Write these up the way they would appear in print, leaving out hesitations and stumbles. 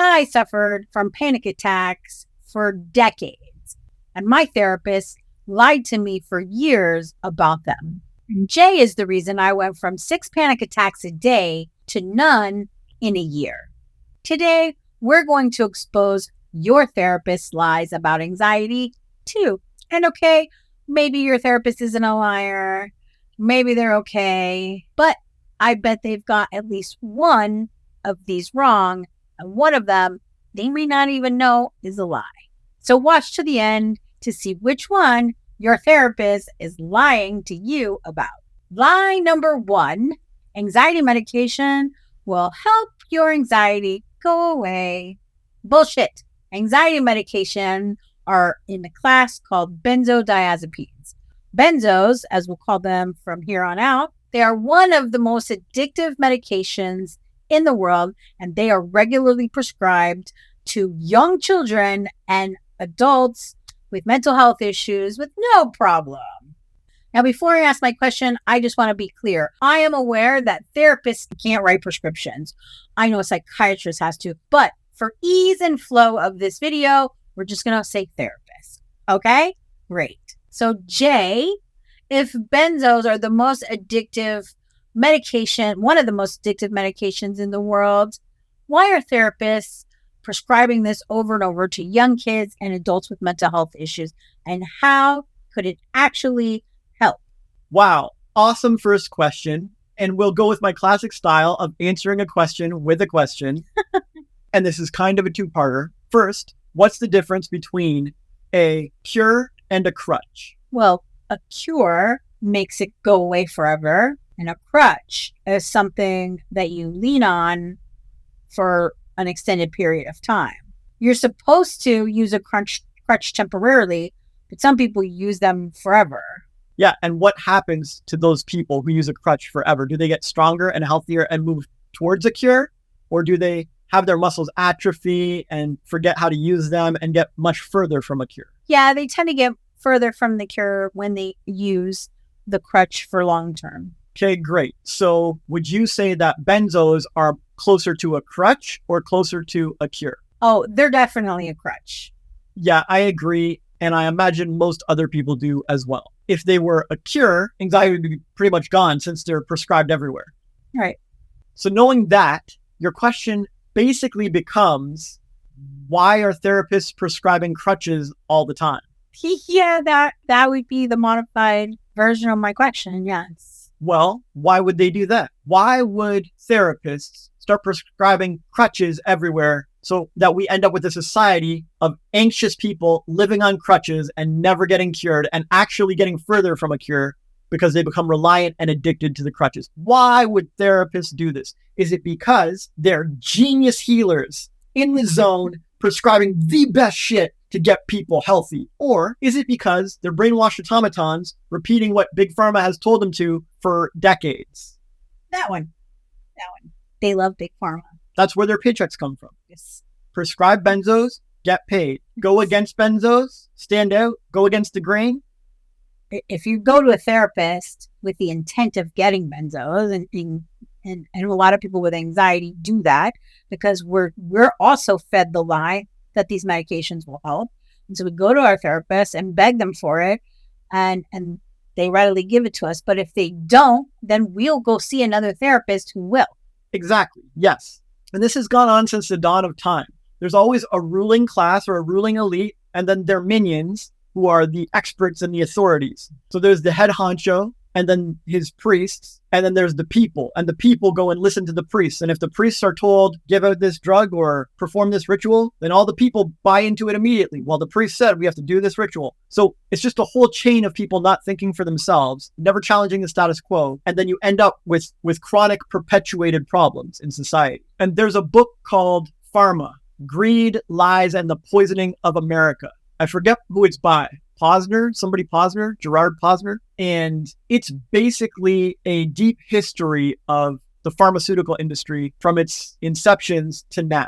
I suffered from panic attacks for decades, and my therapist lied to me for years about them. J is the reason I went from 6 panic attacks a day to none in a year. Today, we're going to expose your therapist's lies about anxiety too. And okay, maybe your therapist isn't a liar. Maybe they're okay. But I bet they've got at least one of these wrong. And one of them they may not even know is a lie. So watch to the end to see which one your therapist is lying to you about. Lie number 1, anxiety medication will help your anxiety go away. Bullshit. Anxiety medication are in a class called benzodiazepines. Benzos, as we'll call them from here on out, they are one of the most addictive medications in the world, and they are regularly prescribed to young children and adults with mental health issues with no problem. Now, before I ask my question, I just want to be clear. I am aware that therapists can't write prescriptions. I know a psychiatrist has to, but for ease and flow of this video, we're just going to say therapist. Okay? Great. So J, if benzos are the most addictive medication, one of the most addictive medications in the world, why are therapists prescribing this over and over to young kids and adults with mental health issues? And how could it actually help? Wow. Awesome first question. And we'll go with my classic style of answering a question with a question. And this is kind of a two-parter. First, what's the difference between a cure and a crutch? Well, a cure makes it go away forever. And a crutch is something that you lean on for an extended period of time. You're supposed to use a crutch temporarily, but some people use them forever. Yeah. And what happens to those people who use a crutch forever? Do they get stronger and healthier and move towards a cure? Or do they have their muscles atrophy and forget how to use them and get much further from a cure? Yeah, they tend to get further from the cure when they use the crutch for long term. Okay, great. So would you say that benzos are closer to a crutch or closer to a cure? Oh, they're definitely a crutch. Yeah, I agree. And I imagine most other people do as well. If they were a cure, anxiety would be pretty much gone since they're prescribed everywhere. Right. So knowing that, your question basically becomes, why are therapists prescribing crutches all the time? Yeah, that would be the modified version of my question, yes. Well, why would they do that? Why would therapists start prescribing crutches everywhere so that we end up with a society of anxious people living on crutches and never getting cured and actually getting further from a cure because they become reliant and addicted to the crutches? Why would therapists do this? Is it because they're genius healers in the zone prescribing the best shit to get people healthy? Or is it because they're brainwashed automatons repeating what Big Pharma has told them to for decades? That one. They love Big Pharma. That's where their paychecks come from. Yes. Prescribe benzos, get paid. Go against benzos, stand out, go against the grain. If you go to a therapist with the intent of getting benzos, and a lot of people with anxiety do that because we're also fed the lie that these medications will help. And so we go to our therapist and beg them for it, and they readily give it to us. But if they don't, then we'll go see another therapist who will. Exactly. Yes. And this has gone on since the dawn of time. There's always a ruling class or a ruling elite, and then their minions who are the experts and the authorities. So there's the head honcho, and then his priests, and then there's the people, and the people go and listen to the priests. And if the priests are told, give out this drug or perform this ritual, then all the people buy into it immediately. Well, the priest said we have to do this ritual. So it's just a whole chain of people not thinking for themselves, never challenging the status quo. And then you end up with chronic perpetuated problems in society. And there's a book called Pharma, Greed, Lies, and the Poisoning of America. I forget who it's by. Gerard Posner. And it's basically a deep history of the pharmaceutical industry from its inceptions to now.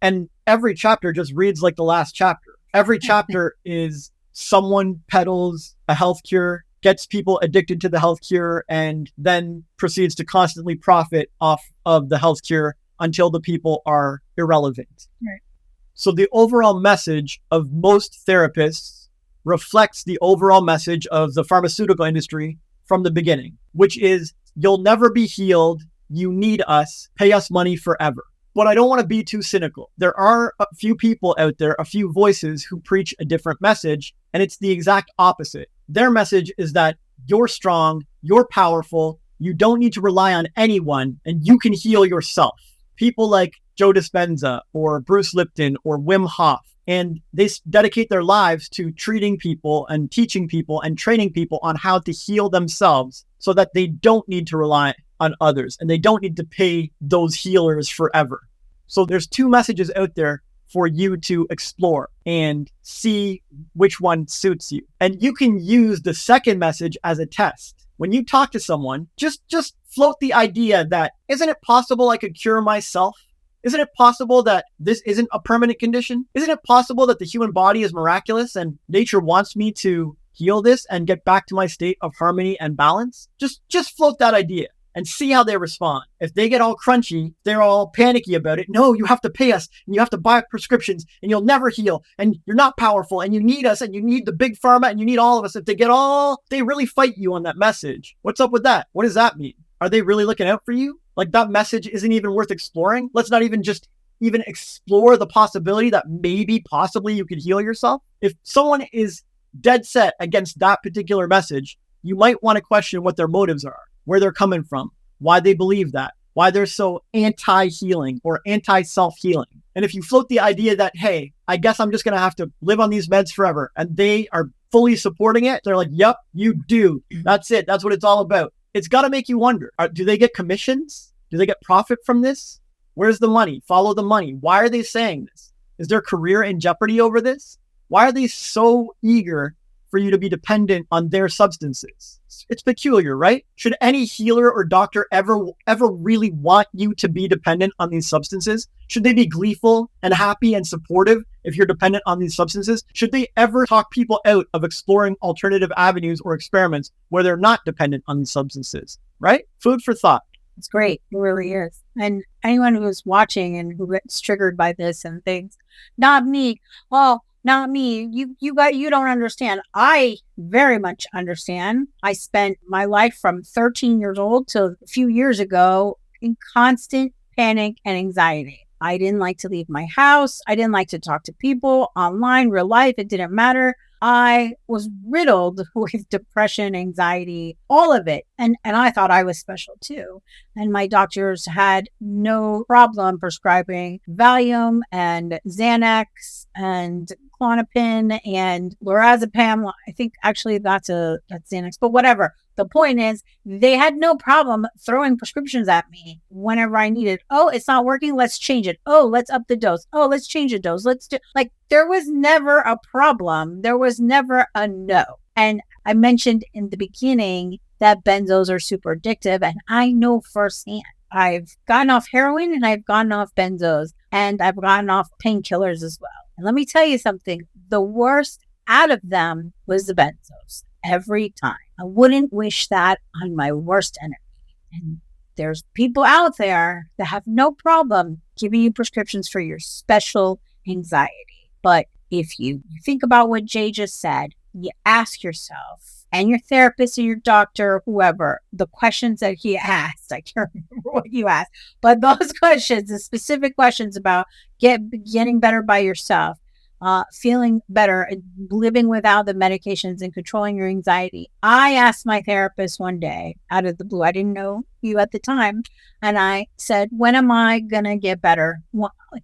And every chapter just reads like the last chapter. Every chapter is someone peddles a health cure, gets people addicted to the health cure, and then proceeds to constantly profit off of the health cure until the people are irrelevant. Right. So the overall message of most therapists reflects the overall message of the pharmaceutical industry from the beginning, which is you'll never be healed. You need us. Pay us money forever. But I don't want to be too cynical. There are a few people out there, a few voices who preach a different message, and it's the exact opposite. Their message is that you're strong, you're powerful, you don't need to rely on anyone, and you can heal yourself. People like Joe Dispenza or Bruce Lipton or Wim Hof, and they dedicate their lives to treating people and teaching people and training people on how to heal themselves so that they don't need to rely on others and they don't need to pay those healers forever. So there's two messages out there for you to explore and see which one suits you. And you can use the second message as a test. When you talk to someone, just float the idea that, isn't it possible I could cure myself? Isn't it possible that this isn't a permanent condition? Isn't it possible that the human body is miraculous and nature wants me to heal this and get back to my state of harmony and balance? Just float that idea and see how they respond. If they get all crunchy, they're all panicky about it. No, you have to pay us and you have to buy prescriptions and you'll never heal and you're not powerful and you need us and you need the big pharma and you need all of us. If they really fight you on that message. What's up with that? What does that mean? Are they really looking out for you? Like that message isn't even worth exploring? Let's not even explore the possibility that possibly you could heal yourself. If someone is dead set against that particular message, you might want to question what their motives are, where they're coming from, why they believe that, why they're so anti-healing or anti-self-healing. And if you float the idea that, hey, I guess I'm just going to have to live on these meds forever, and they are fully supporting it, they're like, yep, you do. That's it. That's what it's all about. It's got to make you wonder, do they get commissions? Do they get profit from this? Where's the money? Follow the money. Why are they saying this? Is their career in jeopardy over this? Why are they so eager for you to be dependent on their substances? It's peculiar, right? Should any healer or doctor ever really want you to be dependent on these substances? Should they be gleeful and happy and supportive if you're dependent on these substances? Should they ever talk people out of exploring alternative avenues or experiments where they're not dependent on these substances, right? Food for thought. It's great. It really is. And anyone who's watching and who gets triggered by this and thinks, not me. Well, not me. You don't understand. I very much understand. I spent my life from 13 years old to a few years ago in constant panic and anxiety. I didn't like to leave my house. I didn't like to talk to people online, real life. It didn't matter. I was riddled with depression, anxiety, all of it. And I thought I was special too. And my doctors had no problem prescribing Valium and Xanax and Klonopin and lorazepam. I think actually that's Xanax, but whatever. The point is, they had no problem throwing prescriptions at me whenever I needed. Oh, it's not working. Let's change it. Oh, let's up the dose. Oh, let's change the dose. There was never a problem. There was never a no. And I mentioned in the beginning that benzos are super addictive. And I know firsthand. I've gotten off heroin and I've gotten off benzos and I've gotten off painkillers as well. And let me tell you something. The worst out of them was the benzos every time. I wouldn't wish that on my worst enemy. And there's people out there that have no problem giving you prescriptions for your special anxiety. But if you think about what Jay just said, you ask yourself and your therapist or your doctor or whoever, the questions that he asked, I can't remember what you asked, but those questions, the specific questions about getting better by yourself, feeling better, living without the medications and controlling your anxiety. I asked my therapist one day out of the blue, I didn't know you at the time. And I said, when am I going to get better?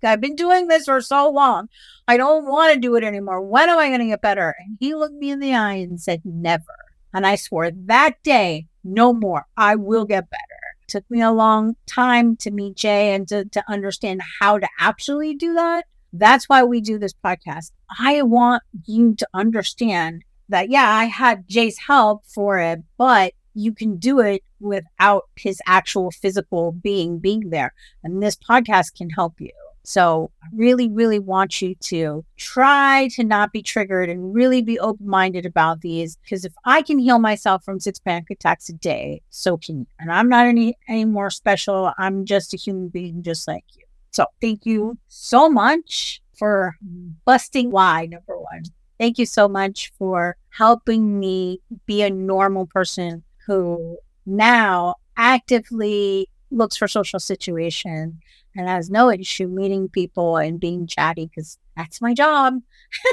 I've been doing this for so long. I don't want to do it anymore. When am I going to get better? And he looked me in the eye and said, never. And I swore that day, no more. I will get better. It took me a long time to meet Jay and to understand how to actually do that. That's why we do this podcast. I want you to understand that, yeah, I had Jay's help for it, but you can do it without his actual physical being there. And this podcast can help you. So I really, really want you to try to not be triggered and really be open-minded about these. Because if I can heal myself from 6 panic attacks a day, so can you. And I'm not any more special. I'm just a human being just like you. So thank you so much for busting why, number one. Thank you so much for helping me be a normal person who now actively looks for social situation and has no issue meeting people and being chatty because that's my job.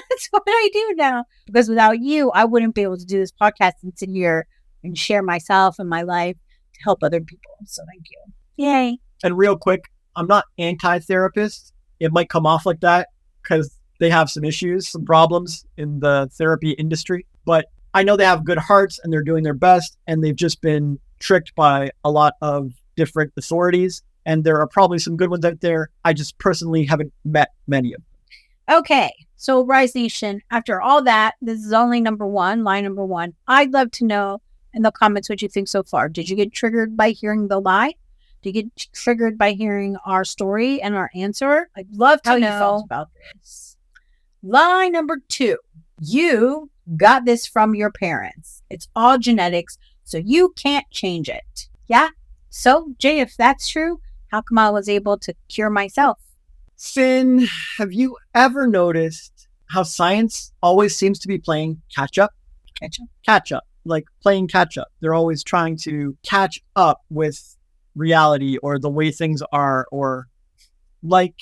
That's what I do now. Because without you, I wouldn't be able to do this podcast and sit here and share myself and my life to help other people. So thank you. Yay. And real quick, I'm not anti-therapist. It might come off like that because they have some issues, some problems in the therapy industry. But I know they have good hearts and they're doing their best. And they've just been tricked by a lot of different authorities. And there are probably some good ones out there. I just personally haven't met many of them. Okay. So Rise Nation, after all that, this is only number one, lie number one. I'd love to know in the comments what you think so far. Did you get triggered by hearing the lie? Did you get triggered by hearing our story and our answer? I'd love to know how you felt about this. Lie number two, you got this from your parents. It's all genetics, so you can't change it. Yeah? So, Jay, if that's true, how come I was able to cure myself? Sin, have you ever noticed how science always seems to be playing catch up? Catch up. Like playing catch up. They're always trying to catch up with reality or the way things are, or like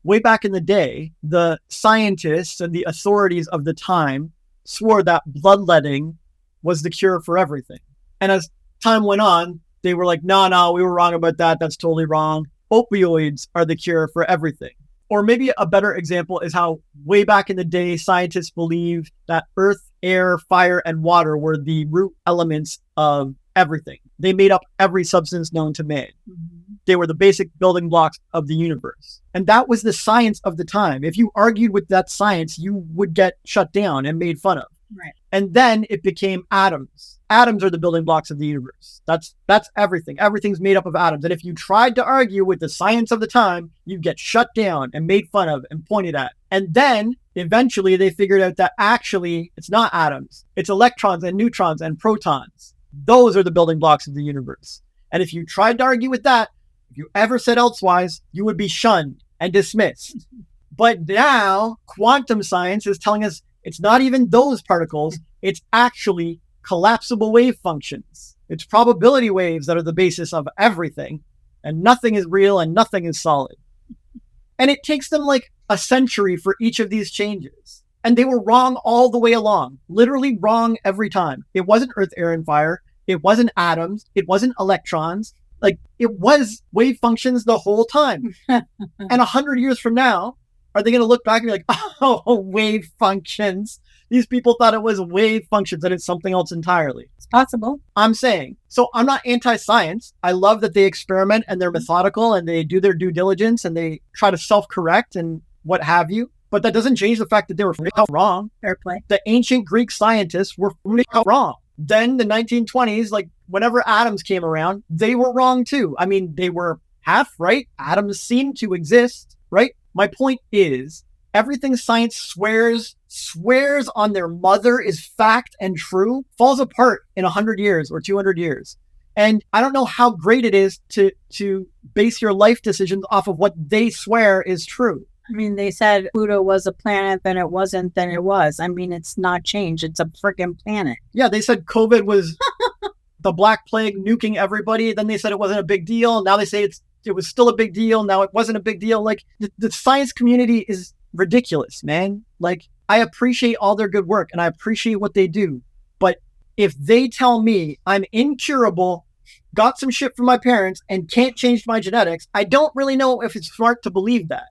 way back in the day, the scientists and the authorities of the time swore that bloodletting was the cure for everything. And as time went on, they were like, no, we were wrong about that. That's totally wrong. Opioids are the cure for everything. Or maybe a better example is how way back in the day, scientists believed that earth, air, fire, and water were the root elements of everything. They made up every substance known to man. Mm-hmm. They were the basic building blocks of the universe. And that was the science of the time. If you argued with that science, you would get shut down and made fun of. Right. And then it became atoms. Atoms are the building blocks of the universe. That's everything. Everything's made up of atoms. And if you tried to argue with the science of the time, you'd get shut down and made fun of and pointed at. And then eventually they figured out that actually it's not atoms. It's electrons and neutrons and protons. Those are the building blocks of the universe. And if you tried to argue with that, if you ever said elsewise, you would be shunned and dismissed. But now quantum science is telling us it's not even those particles. It's actually collapsible wave functions. It's probability waves that are the basis of everything. And nothing is real and nothing is solid. And it takes them like a century for each of these changes. And they were wrong all the way along. Literally wrong every time. It wasn't earth, air, and fire. It wasn't atoms. It wasn't electrons. Like, it was wave functions the whole time. And 100 years from now, are they going to look back and be like, oh, wave functions? These people thought it was wave functions and it's something else entirely. It's possible. I'm saying. So I'm not anti-science. I love that they experiment and they're methodical and they do their due diligence and they try to self-correct and what have you. But that doesn't change the fact that they were wrong. Fair play. The ancient Greek scientists were wrong. Then the 1920s, like whenever atoms came around, they were wrong too. I mean, they were half right. Atoms seem to exist, right? My point is, everything science swears on their mother is fact and true falls apart in 100 years or 200 years. And I don't know how great it is to base your life decisions off of what they swear is true. I mean, they said Pluto was a planet, then it wasn't, then it was. I mean, it's not changed. It's a freaking planet. Yeah, they said COVID was the Black Plague nuking everybody. Then they said it wasn't a big deal. Now they say it was still a big deal. Now it wasn't a big deal. Like, the science community is ridiculous, man. Like, I appreciate all their good work and I appreciate what they do. But if they tell me I'm incurable, got some shit from my parents, and can't change my genetics, I don't really know if it's smart to believe that.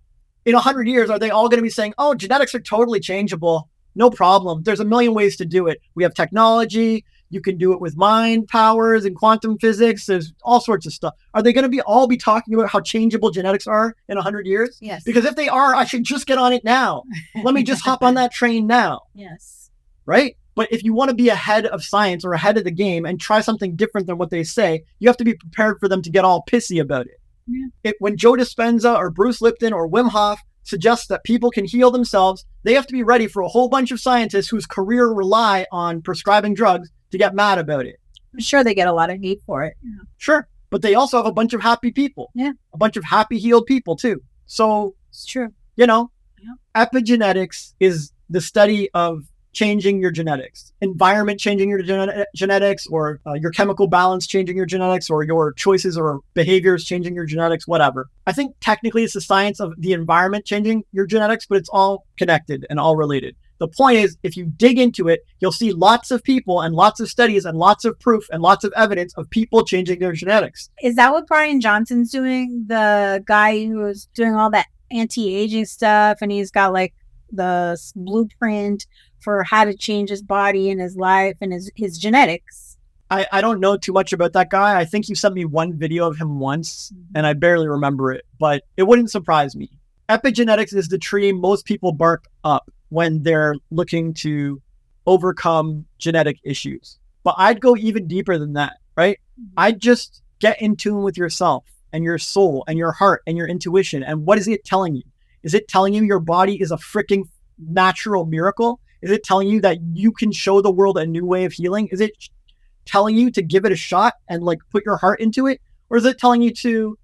In 100 years, are they all going to be saying, oh, genetics are totally changeable? No problem. There's a million ways to do it. We have technology. You can do it with mind powers and quantum physics. There's all sorts of stuff. Are they going to all be talking about how changeable genetics are in 100 years? Yes. Because if they are, I should just get on it now. Let me just hop on that train now. Yes. Right? But if you want to be ahead of science or ahead of the game and try something different than what they say, you have to be prepared for them to get all pissy about it. Yeah. When Joe Dispenza or Bruce Lipton or Wim Hof suggests that people can heal themselves, they have to be ready for a whole bunch of scientists whose career rely on prescribing drugs to get mad about it. I'm sure they get a lot of hate for it. Yeah. Sure. But they also have a bunch of happy people. Yeah. A bunch of happy, healed people too. So, It's true. you know, Yeah. epigenetics is the study of changing your genetics, environment changing your genetics, or your chemical balance changing your genetics, or your choices or behaviors changing your genetics, whatever. I think technically it's the science of the environment changing your genetics, but it's all connected and all related. The point is, if you dig into it, you'll see lots of people and lots of studies and lots of proof and lots of evidence of people changing their genetics. Is that what Brian Johnson's doing? The guy who was doing all that anti-aging stuff, and he's got like the blueprint for how to change his body and his life and his genetics. I don't know too much about that guy. I think you sent me one video of him once, and I barely remember it, but it wouldn't surprise me. Epigenetics is the tree most people bark up when they're looking to overcome genetic issues. But I'd go even deeper than that, right? I'd just get in tune with yourself and your soul and your heart and your intuition. And what is it telling you? Is it telling you your body is a freaking natural miracle? Is it telling you that you can show the world a new way of healing? Is it telling you to give it a shot and like put your heart into it? Or is it telling you to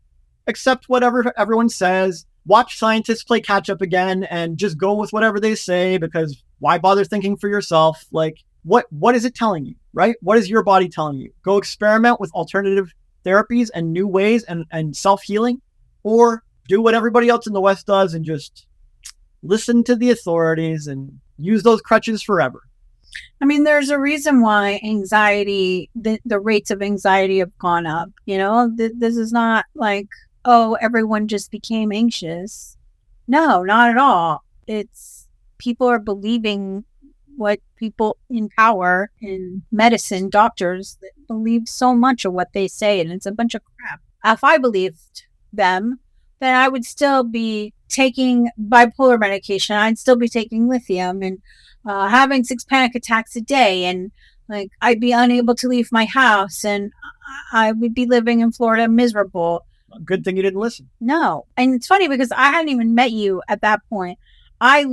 accept whatever everyone says, watch scientists play catch up again, and just go with whatever they say, because why bother thinking for yourself? Like, what is it telling you, right? What is your body telling you? Go experiment with alternative therapies and new ways and self-healing, or do what everybody else in the West does and just listen to the authorities and use those crutches forever. I mean, there's a reason why anxiety, the rates of anxiety have gone up. You know, this is not like, oh, everyone just became anxious. No, not at all. It's people are believing what people in power, in medicine, doctors, that believe so much of what they say, and it's a bunch of crap. If I believed them, then I would still be taking bipolar medication. I'd still be taking lithium and having 6 panic attacks a day, and like I'd be unable to leave my house, and I would be living in Florida miserable. Good thing you didn't listen. No. And it's funny because I hadn't even met you at that point. I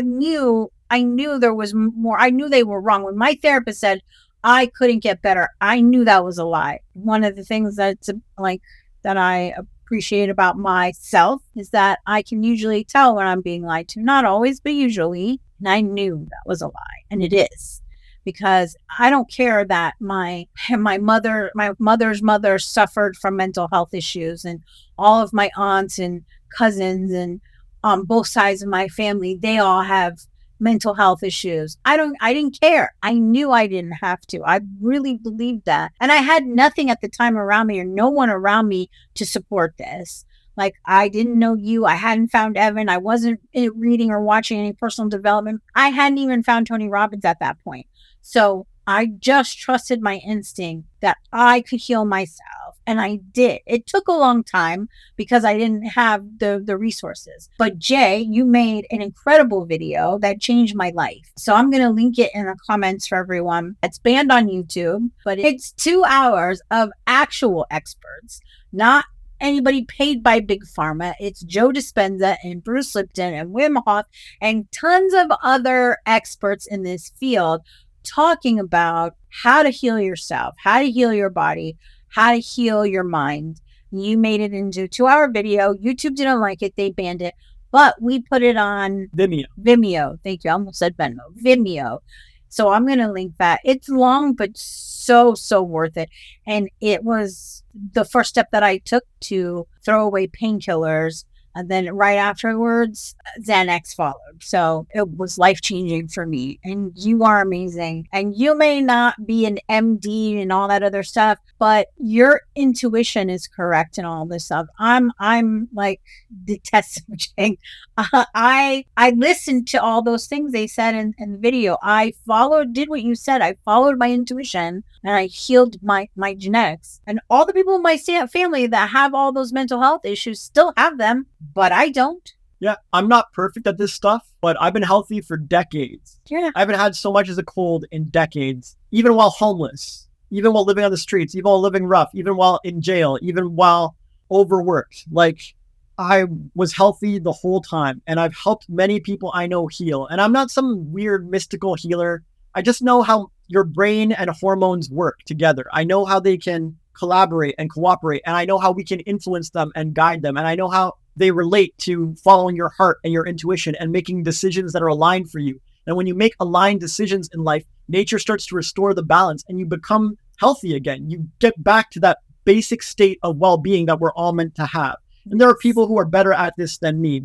knew there was more. I knew they were wrong. When my therapist said I couldn't get better, I knew that was a lie. One of the things that's like that I appreciate about myself is that I can usually tell when I'm being lied to. Not always, but usually. And I knew that was a lie. And it is. Because I don't care that my mother's mother suffered from mental health issues, and all of my aunts and cousins and on both sides of my family, they all have mental health issues. I didn't care. I knew I didn't have to. I really believed that. And I had nothing at the time around me, or no one around me to support this. Like, I didn't know you. I hadn't found Evan. I wasn't reading or watching any personal development. I hadn't even found Tony Robbins at that point. So I just trusted my instinct that I could heal myself. And I did. It took a long time because I didn't have the resources. But Jay, you made an incredible video that changed my life. So I'm going to link it in the comments for everyone. It's banned on YouTube, but it's 2 hours of actual experts, not anybody paid by Big Pharma. It's Joe Dispenza and Bruce Lipton and Wim Hof and tons of other experts in this field talking about how to heal yourself, how to heal your body, how to heal your mind. You made it into a 2-hour video. YouTube didn't like it. They banned it. But we put it on Vimeo. Thank you. I almost said Venmo. Vimeo. So I'm going to link that. It's long, but so worth it. And it was the first step that I took to throw away painkillers. And then right afterwards, Xanax followed. So it was life-changing for me. And you are amazing. And you may not be an MD and all that other stuff, but your intuition is correct in all this stuff. I'm like detesting. I listened to all those things they said in the video. I did what you said. I followed my intuition and I healed my genetics. And all the people in my family that have all those mental health issues still have them, but I don't. Yeah, I'm not perfect at this stuff, but I've been healthy for decades. Yeah. I haven't had so much as a cold in decades, even while homeless, even while living on the streets, even while living rough, even while in jail, even while overworked. Like, I was healthy the whole time, and I've helped many people I know heal. And I'm not some weird mystical healer. I just know how your brain and hormones work together. I know how they can collaborate and cooperate. And I know how we can influence them and guide them. And I know how they relate to following your heart and your intuition and making decisions that are aligned for you. And when you make aligned decisions in life, nature starts to restore the balance and you become healthy again. You get back to that basic state of well-being that we're all meant to have. And there are people who are better at this than me.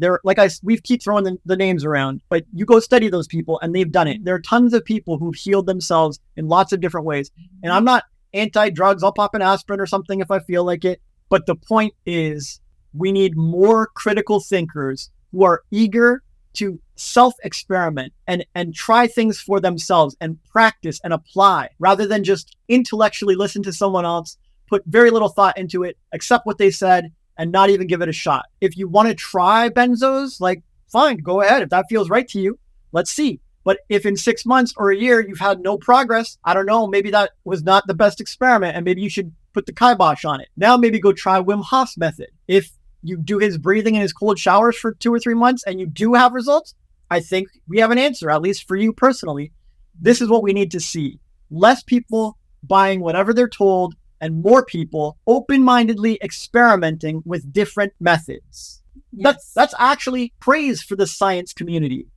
We keep throwing the names around, but you go study those people and they've done it. There are tons of people who've healed themselves in lots of different ways. And I'm not anti-drugs. I'll pop an aspirin or something if I feel like it. But the point is, we need more critical thinkers who are eager to self-experiment and try things for themselves and practice and apply rather than just intellectually listen to someone else, put very little thought into it, accept what they said, and not even give it a shot. If you want to try benzos, like, fine, go ahead. If that feels right to you, let's see. But if in 6 months or a year you've had no progress, I don't know, maybe that was not the best experiment and maybe you should put the kibosh on it. Now maybe go try Wim Hof's method. If you do his breathing and his cold showers for 2 or 3 months and you do have results, I think we have an answer, at least for you personally. This is what we need to see. Less people buying whatever they're told and more people open-mindedly experimenting with different methods. Yes. That's actually praise for the science community.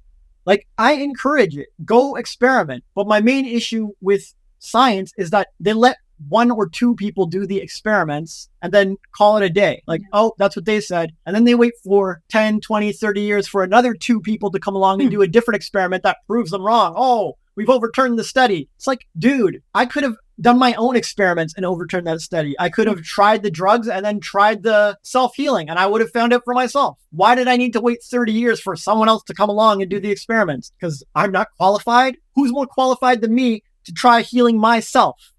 Like, I encourage it. Go experiment. But my main issue with science is that they let 1 or 2 people do the experiments and then call it a day. Like, oh, that's what they said. And then they wait for 10, 20, 30 years for another 2 people to come along and do a different experiment that proves them wrong. Oh, we've overturned the study. It's like, dude, I could have done my own experiments and overturned that study. I could have tried the drugs and then tried the self-healing and I would have found it for myself. Why did I need to wait 30 years for someone else to come along and do the experiments? Because I'm not qualified? Who's more qualified than me to try healing myself?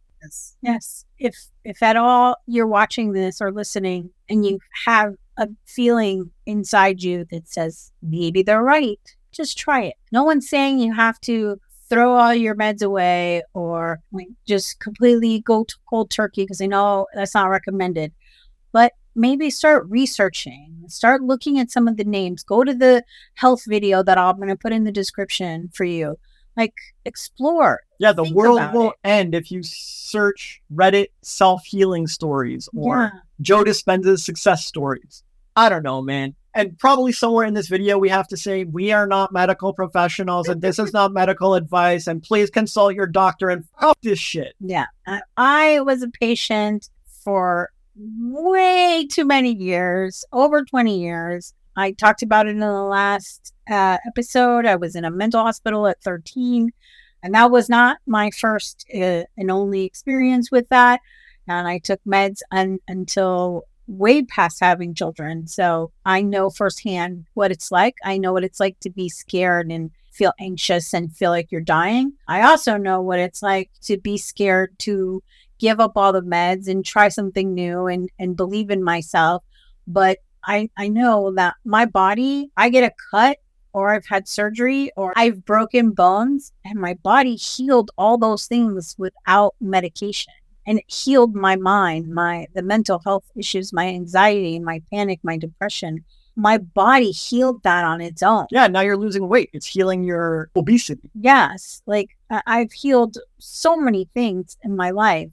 Yes. If at all you're watching this or listening and you have a feeling inside you that says maybe they're right, just try it. No one's saying you have to throw all your meds away or just completely go to cold turkey, because I know that's not recommended. But maybe start researching, start looking at some of the names. Go to the health video that I'm going to put in the description for you. Like, explore. Yeah, the world will end if you search Reddit self-healing stories or Joe Dispenza's success stories. I don't know, man. And probably somewhere in this video, we have to say, we are not medical professionals and this is not medical advice. And please consult your doctor and fuck this shit. Yeah. I was a patient for way too many years, over 20 years. I talked about it in the last episode. I was in a mental hospital at 13. And that was not my first and only experience with that. And I took meds until way past having children. So I know firsthand what it's like. I know what it's like to be scared and feel anxious and feel like you're dying. I also know what it's like to be scared to give up all the meds and try something new and believe in myself. But I know that my body, I get a cut or I've had surgery or I've broken bones and my body healed all those things without medication. And it healed my mind, the mental health issues, my anxiety, my panic, my depression. My body healed that on its own. Yeah, now you're losing weight. It's healing your obesity. Yes. Like, I've healed so many things in my life,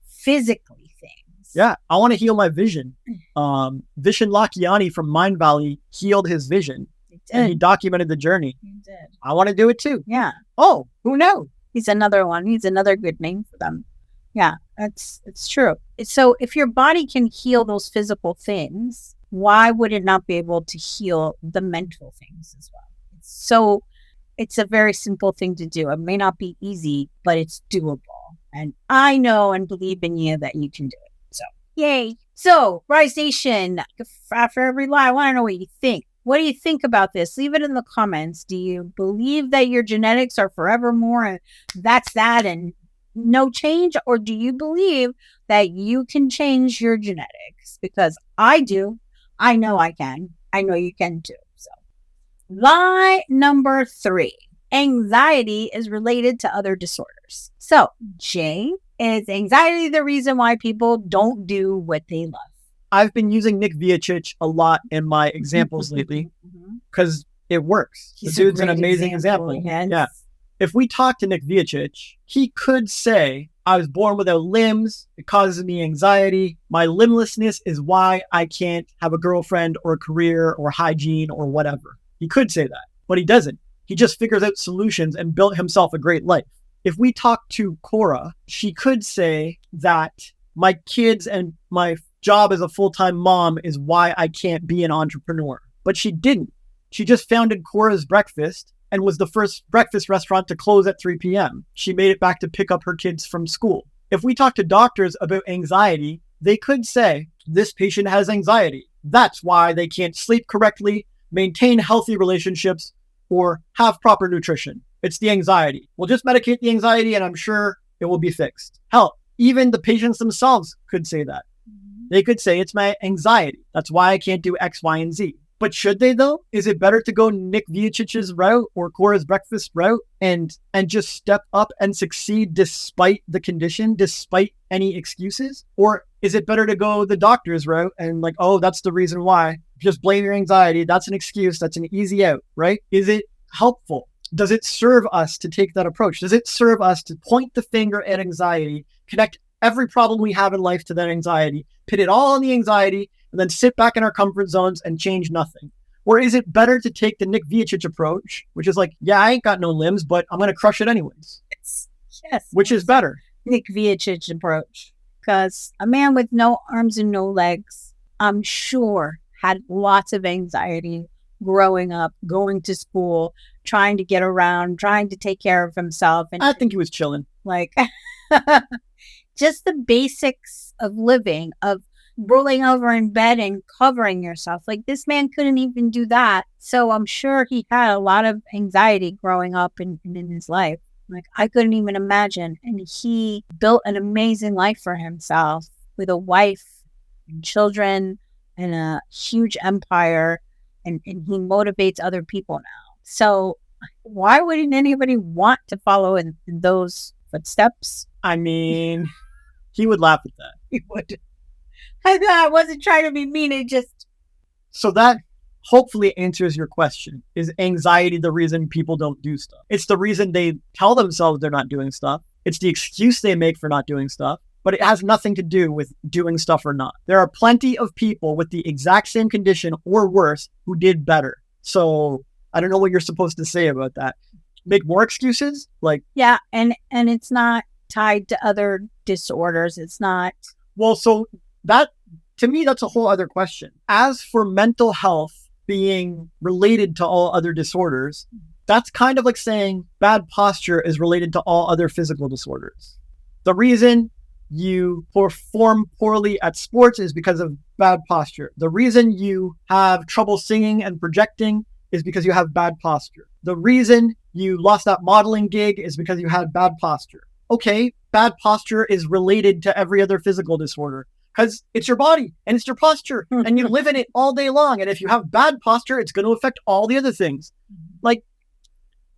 physically things. Yeah, I want to heal my vision. Vishen Lakhiani from Mind Valley healed his vision. And he documented the journey. He did. I want to do it too. Yeah. Oh, who knows? He's another one. He's another good name for them. Yeah, it's true. So if your body can heal those physical things, why would it not be able to heal the mental things as well? It's a very simple thing to do. It may not be easy, but it's doable. And I know and believe in you that you can do it. So, yay. So, Rise Nation, after every lie, I want to know what you think. What do you think about this? Leave it in the comments. Do you believe that your genetics are forevermore and that's that and no change? Or do you believe that you can change your genetics? Because I do. I know I can. I know you can too. So, lie number 3. Anxiety is related to other disorders. So, Jay, is anxiety the reason why people don't do what they love? I've been using Nick Vujicic a lot in my examples lately because it works. The dude's an amazing example. Yes. Yeah. If we talk to Nick Vujicic, he could say, I was born without limbs. It causes me anxiety. My limblessness is why I can't have a girlfriend or a career or hygiene or whatever. He could say that, but he doesn't. He just figures out solutions and built himself a great life. If we talk to Cora, she could say that my kids and my job as a full-time mom is why I can't be an entrepreneur. But she didn't. She just founded Cora's Breakfast and was the first breakfast restaurant to close at 3 p.m. She made it back to pick up her kids from school. If we talk to doctors about anxiety, they could say, this patient has anxiety. That's why they can't sleep correctly, maintain healthy relationships, or have proper nutrition. It's the anxiety. We'll just medicate the anxiety and I'm sure it will be fixed. Hell, even the patients themselves could say that. They could say it's my anxiety. That's why I can't do X, Y, and Z. But should they though? Is it better to go Nick Vujicic's route or Cora's Breakfast route and just step up and succeed despite the condition, despite any excuses? Or is it better to go the doctor's route and like, oh, that's the reason why. Just blame your anxiety. That's an excuse. That's an easy out, right? Is it helpful? Does it serve us to take that approach? Does it serve us to point the finger at anxiety, connect every problem we have in life to that anxiety, put it all on the anxiety, and then sit back in our comfort zones and change nothing? Or is it better to take the Nick Vujicic approach, which is like, yeah, I ain't got no limbs, but I'm going to crush it anyways? Yes. Which is better? Nick Vujicic approach. Because a man with no arms and no legs, I'm sure, had lots of anxiety growing up, going to school, trying to get around, trying to take care of himself. And I think he was chilling. Like, just the basics of living, of rolling over in bed and covering yourself. Like, this man couldn't even do that. So I'm sure he had a lot of anxiety growing up in his life. Like, I couldn't even imagine. And he built an amazing life for himself with a wife and children and a huge empire. And he motivates other people now. So why wouldn't anybody want to follow in those footsteps? I mean, he would laugh at that. He would. I wasn't trying to be mean. It just... So that hopefully answers your question. Is anxiety the reason people don't do stuff? It's the reason they tell themselves they're not doing stuff. It's the excuse they make for not doing stuff. But it has nothing to do with doing stuff or not. There are plenty of people with the exact same condition or worse who did better. So I don't know what you're supposed to say about that. Make more excuses? Like, yeah, and it's not tied to other disorders. It's not. Well, so that, to me, that's a whole other question. As for mental health being related to all other disorders, that's kind of like saying bad posture is related to all other physical disorders. The reason you perform poorly at sports is because of bad posture. The reason you have trouble singing and projecting is because you have bad posture. The reason you lost that modeling gig is because you had bad posture. Okay, bad posture is related to every other physical disorder because it's your body and it's your posture and you live in it all day long. And if you have bad posture, it's going to affect all the other things. Like,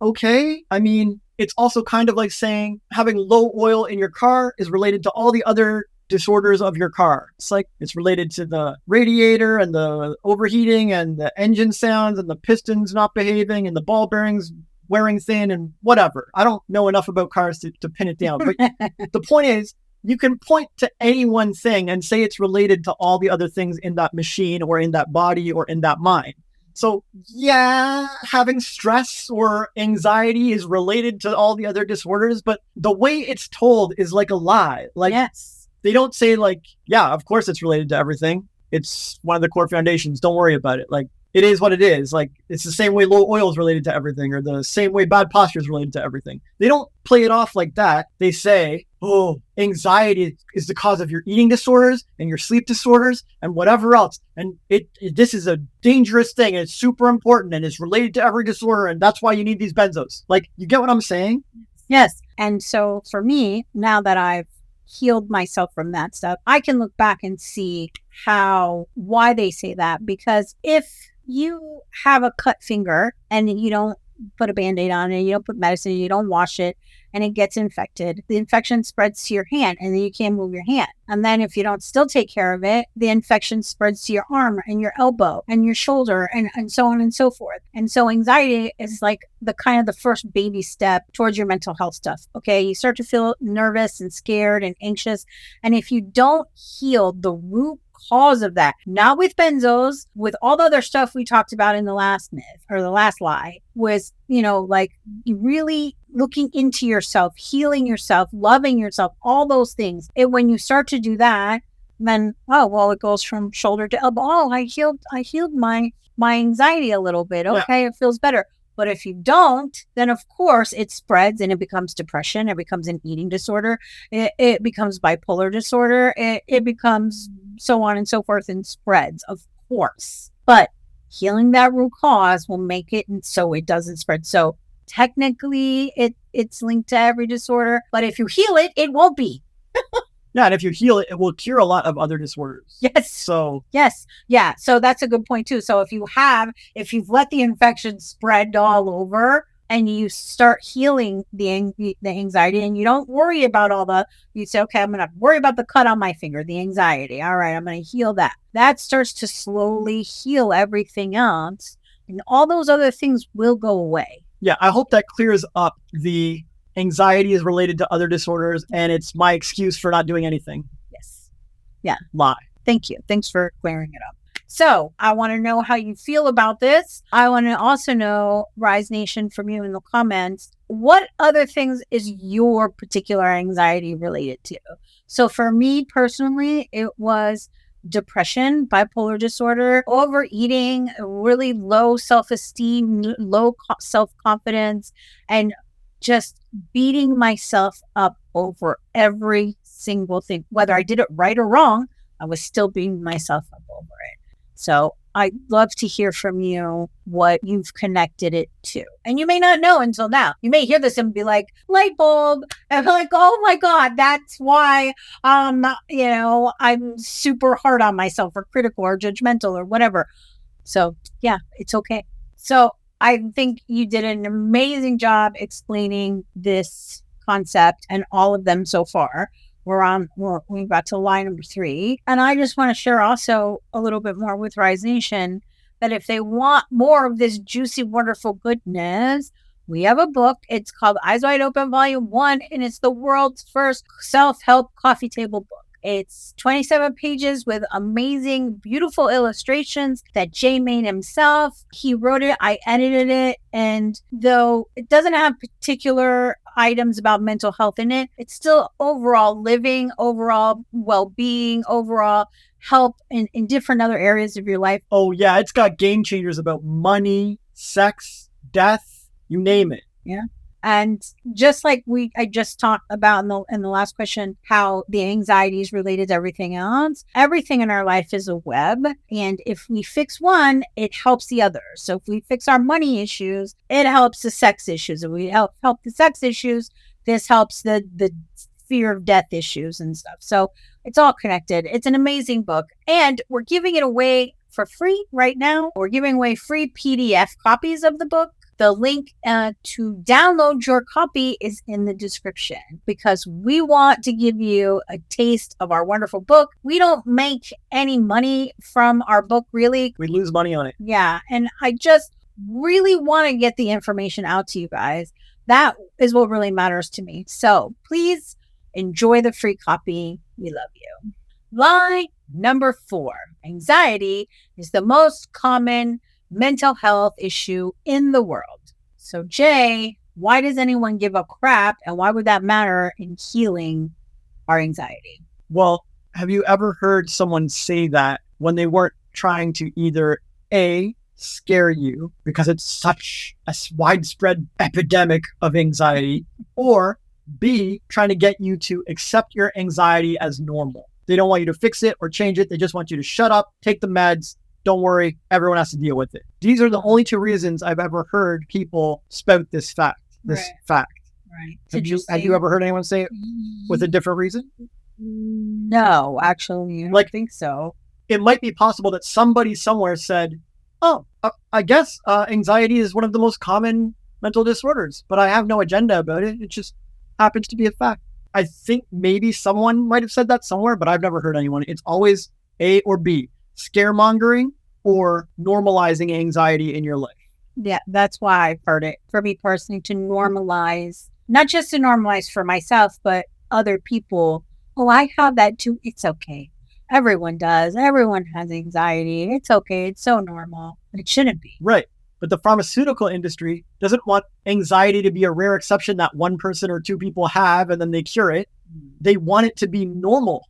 okay, I mean, it's also kind of like saying having low oil in your car is related to all the other disorders of your car. It's like it's related to the radiator and the overheating and the engine sounds and the pistons not behaving and the ball bearings wearing thin and whatever. I don't know enough about cars to pin it down. But the point is, you can point to any one thing and say it's related to all the other things in that machine or in that body or in that mind. So yeah, having stress or anxiety is related to all the other disorders, but the way it's told is like a lie. Like, yes. They don't say like, yeah, of course it's related to everything. It's one of the core foundations. Don't worry about it. Like, it is what it is. Like, it's the same way low oil is related to everything or the same way bad posture is related to everything. They don't play it off like that. They say, oh, anxiety is the cause of your eating disorders and your sleep disorders and whatever else. And this is a dangerous thing. And it's super important and it's related to every disorder. And that's why you need these benzos. Like, you get what I'm saying? Yes. And so for me, now that I've healed myself from that stuff, I can look back and see why they say that. Because if you have a cut finger and you don't put a Band-Aid on it, you don't put medicine, you don't wash it, and it gets infected. The infection spreads to your hand, and then you can't move your hand. And then if you don't still take care of it, the infection spreads to your arm and your elbow and your shoulder and so on and so forth. And so anxiety is like the kind of the first baby step towards your mental health stuff. Okay. You start to feel nervous and scared and anxious. And if you don't heal the root cause of that, not with benzos, with all the other stuff we talked about in the last myth or the last lie, was, like really looking into yourself, healing yourself, loving yourself, all those things. When you start to do that, then, it goes from shoulder to elbow. I healed my anxiety a little bit. Okay. Yeah. It feels better. But if you don't, then of course it spreads and it becomes depression. It becomes an eating disorder. It becomes bipolar disorder. It becomes so on and so forth and spreads, of course. But healing that root cause will make it so it doesn't spread. So technically it's linked to every disorder. But if you heal it, it won't be. Yeah, and if you heal it, it will cure a lot of other disorders. Yes. So yes. Yeah. So that's a good point too. So if you've let the infection spread all over and you start healing the anxiety and you don't worry about you say, okay, I'm going to worry about the cut on my finger, the anxiety. All right, I'm going to heal that. That starts to slowly heal everything else. And all those other things will go away. Yeah. I hope that clears up the anxiety is related to other disorders, and it's my excuse for not doing anything. Yes. Yeah. Lie. Thank you. Thanks for clearing it up. So I want to know how you feel about this. I want to also know, Rise Nation, from you in the comments, what other things is your particular anxiety related to? So for me personally, it was depression, bipolar disorder, overeating, really low self-esteem, low self-confidence, and just beating myself up over every single thing. Whether I did it right or wrong, I was still beating myself up over it. So I'd love to hear from you what you've connected it to. And you may not know until now. You may hear this and be like, light bulb. And I'm like, oh my God, that's why, I'm super hard on myself or critical or judgmental or whatever. So yeah, it's okay. So I think you did an amazing job explaining this concept and all of them so far. We got to lie number 3. And I just want to share also a little bit more with Rise Nation that if they want more of this juicy, wonderful goodness, we have a book. It's called Eyes Wide Open Volume 1, and it's the world's first self-help coffee table book. It's 27 pages with amazing, beautiful illustrations that Jay made himself. He wrote it, I edited it, and though it doesn't have particular items about mental health in it, it's still overall living, overall well-being, overall help in different other areas of your life. Oh yeah, it's got game changers about money, sex, death, you name it. Yeah. And just like I just talked about in the last question, how the anxiety is related to everything else. Everything in our life is a web. And if we fix one, it helps the other. So if we fix our money issues, it helps the sex issues. If we help the sex issues, this helps the fear of death issues and stuff. So it's all connected. It's an amazing book. And we're giving it away for free right now. We're giving away free PDF copies of the book. The link to download your copy is in the description because we want to give you a taste of our wonderful book. We don't make any money from our book, really. We lose money on it. Yeah. And I just really want to get the information out to you guys. That is what really matters to me. So please enjoy the free copy. We love you. Lie number 4. Anxiety is the most common mental health issue in the world. So Jay, why does anyone give a crap and why would that matter in healing our anxiety? Well, have you ever heard someone say that when they weren't trying to either A, scare you because it's such a widespread epidemic of anxiety, or B, trying to get you to accept your anxiety as normal? They don't want you to fix it or change it. They just want you to shut up, take the meds. Don't worry, everyone has to deal with it. These are the only 2 reasons I've ever heard people spout this fact. Right. Have you ever heard anyone say it with a different reason? No, actually, I don't think so. It might be possible that somebody somewhere said, I guess anxiety is one of the most common mental disorders, but I have no agenda about it. It just happens to be a fact. I think maybe someone might have said that somewhere, but I've never heard anyone. It's always A or B, scaremongering or normalizing anxiety in your life. Yeah, that's why I've heard it. For me personally, to normalize, not just to normalize for myself, but other people. Oh, I have that too. It's okay. Everyone does. Everyone has anxiety. It's okay. It's so normal. But it shouldn't be. Right. But the pharmaceutical industry doesn't want anxiety to be a rare exception that one person or two people have and then they cure it. They want it to be normal.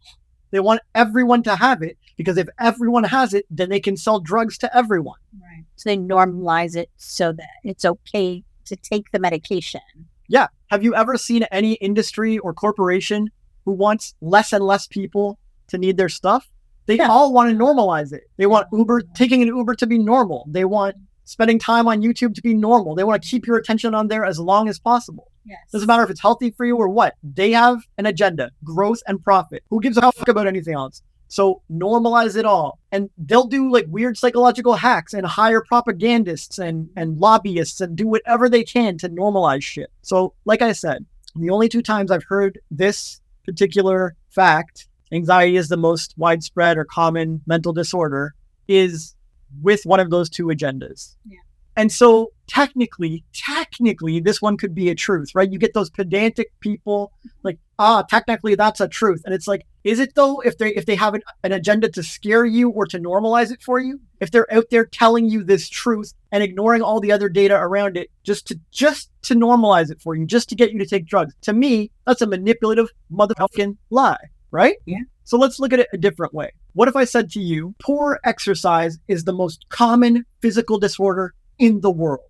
They want everyone to have it, because if everyone has it, then they can sell drugs to everyone. Right. So they normalize it so that it's okay to take the medication. Yeah. Have you ever seen any industry or corporation who wants less and less people to need their stuff? They all want to normalize it. They want taking an Uber to be normal. They want spending time on YouTube to be normal. They want to keep your attention on there as long as possible. Yes. Doesn't matter if it's healthy for you or what. They have an agenda, growth and profit. Who gives a fuck about anything else? So normalize it all. And they'll do like weird psychological hacks and hire propagandists and lobbyists and do whatever they can to normalize shit. So like I said, the only two times I've heard this particular fact, anxiety is the most widespread or common mental disorder, is with one of those two agendas. Yeah. And so technically, this one could be a truth, right? You get those pedantic people like, technically that's a truth. And it's like, is it though? If they have an agenda to scare you or to normalize it for you, if they're out there telling you this truth and ignoring all the other data around it, just to normalize it for you, just to get you to take drugs, to me, that's a manipulative motherfucking lie, right? Yeah. So let's look at it a different way. What if I said to you, poor exercise is the most common physical disorder in the world?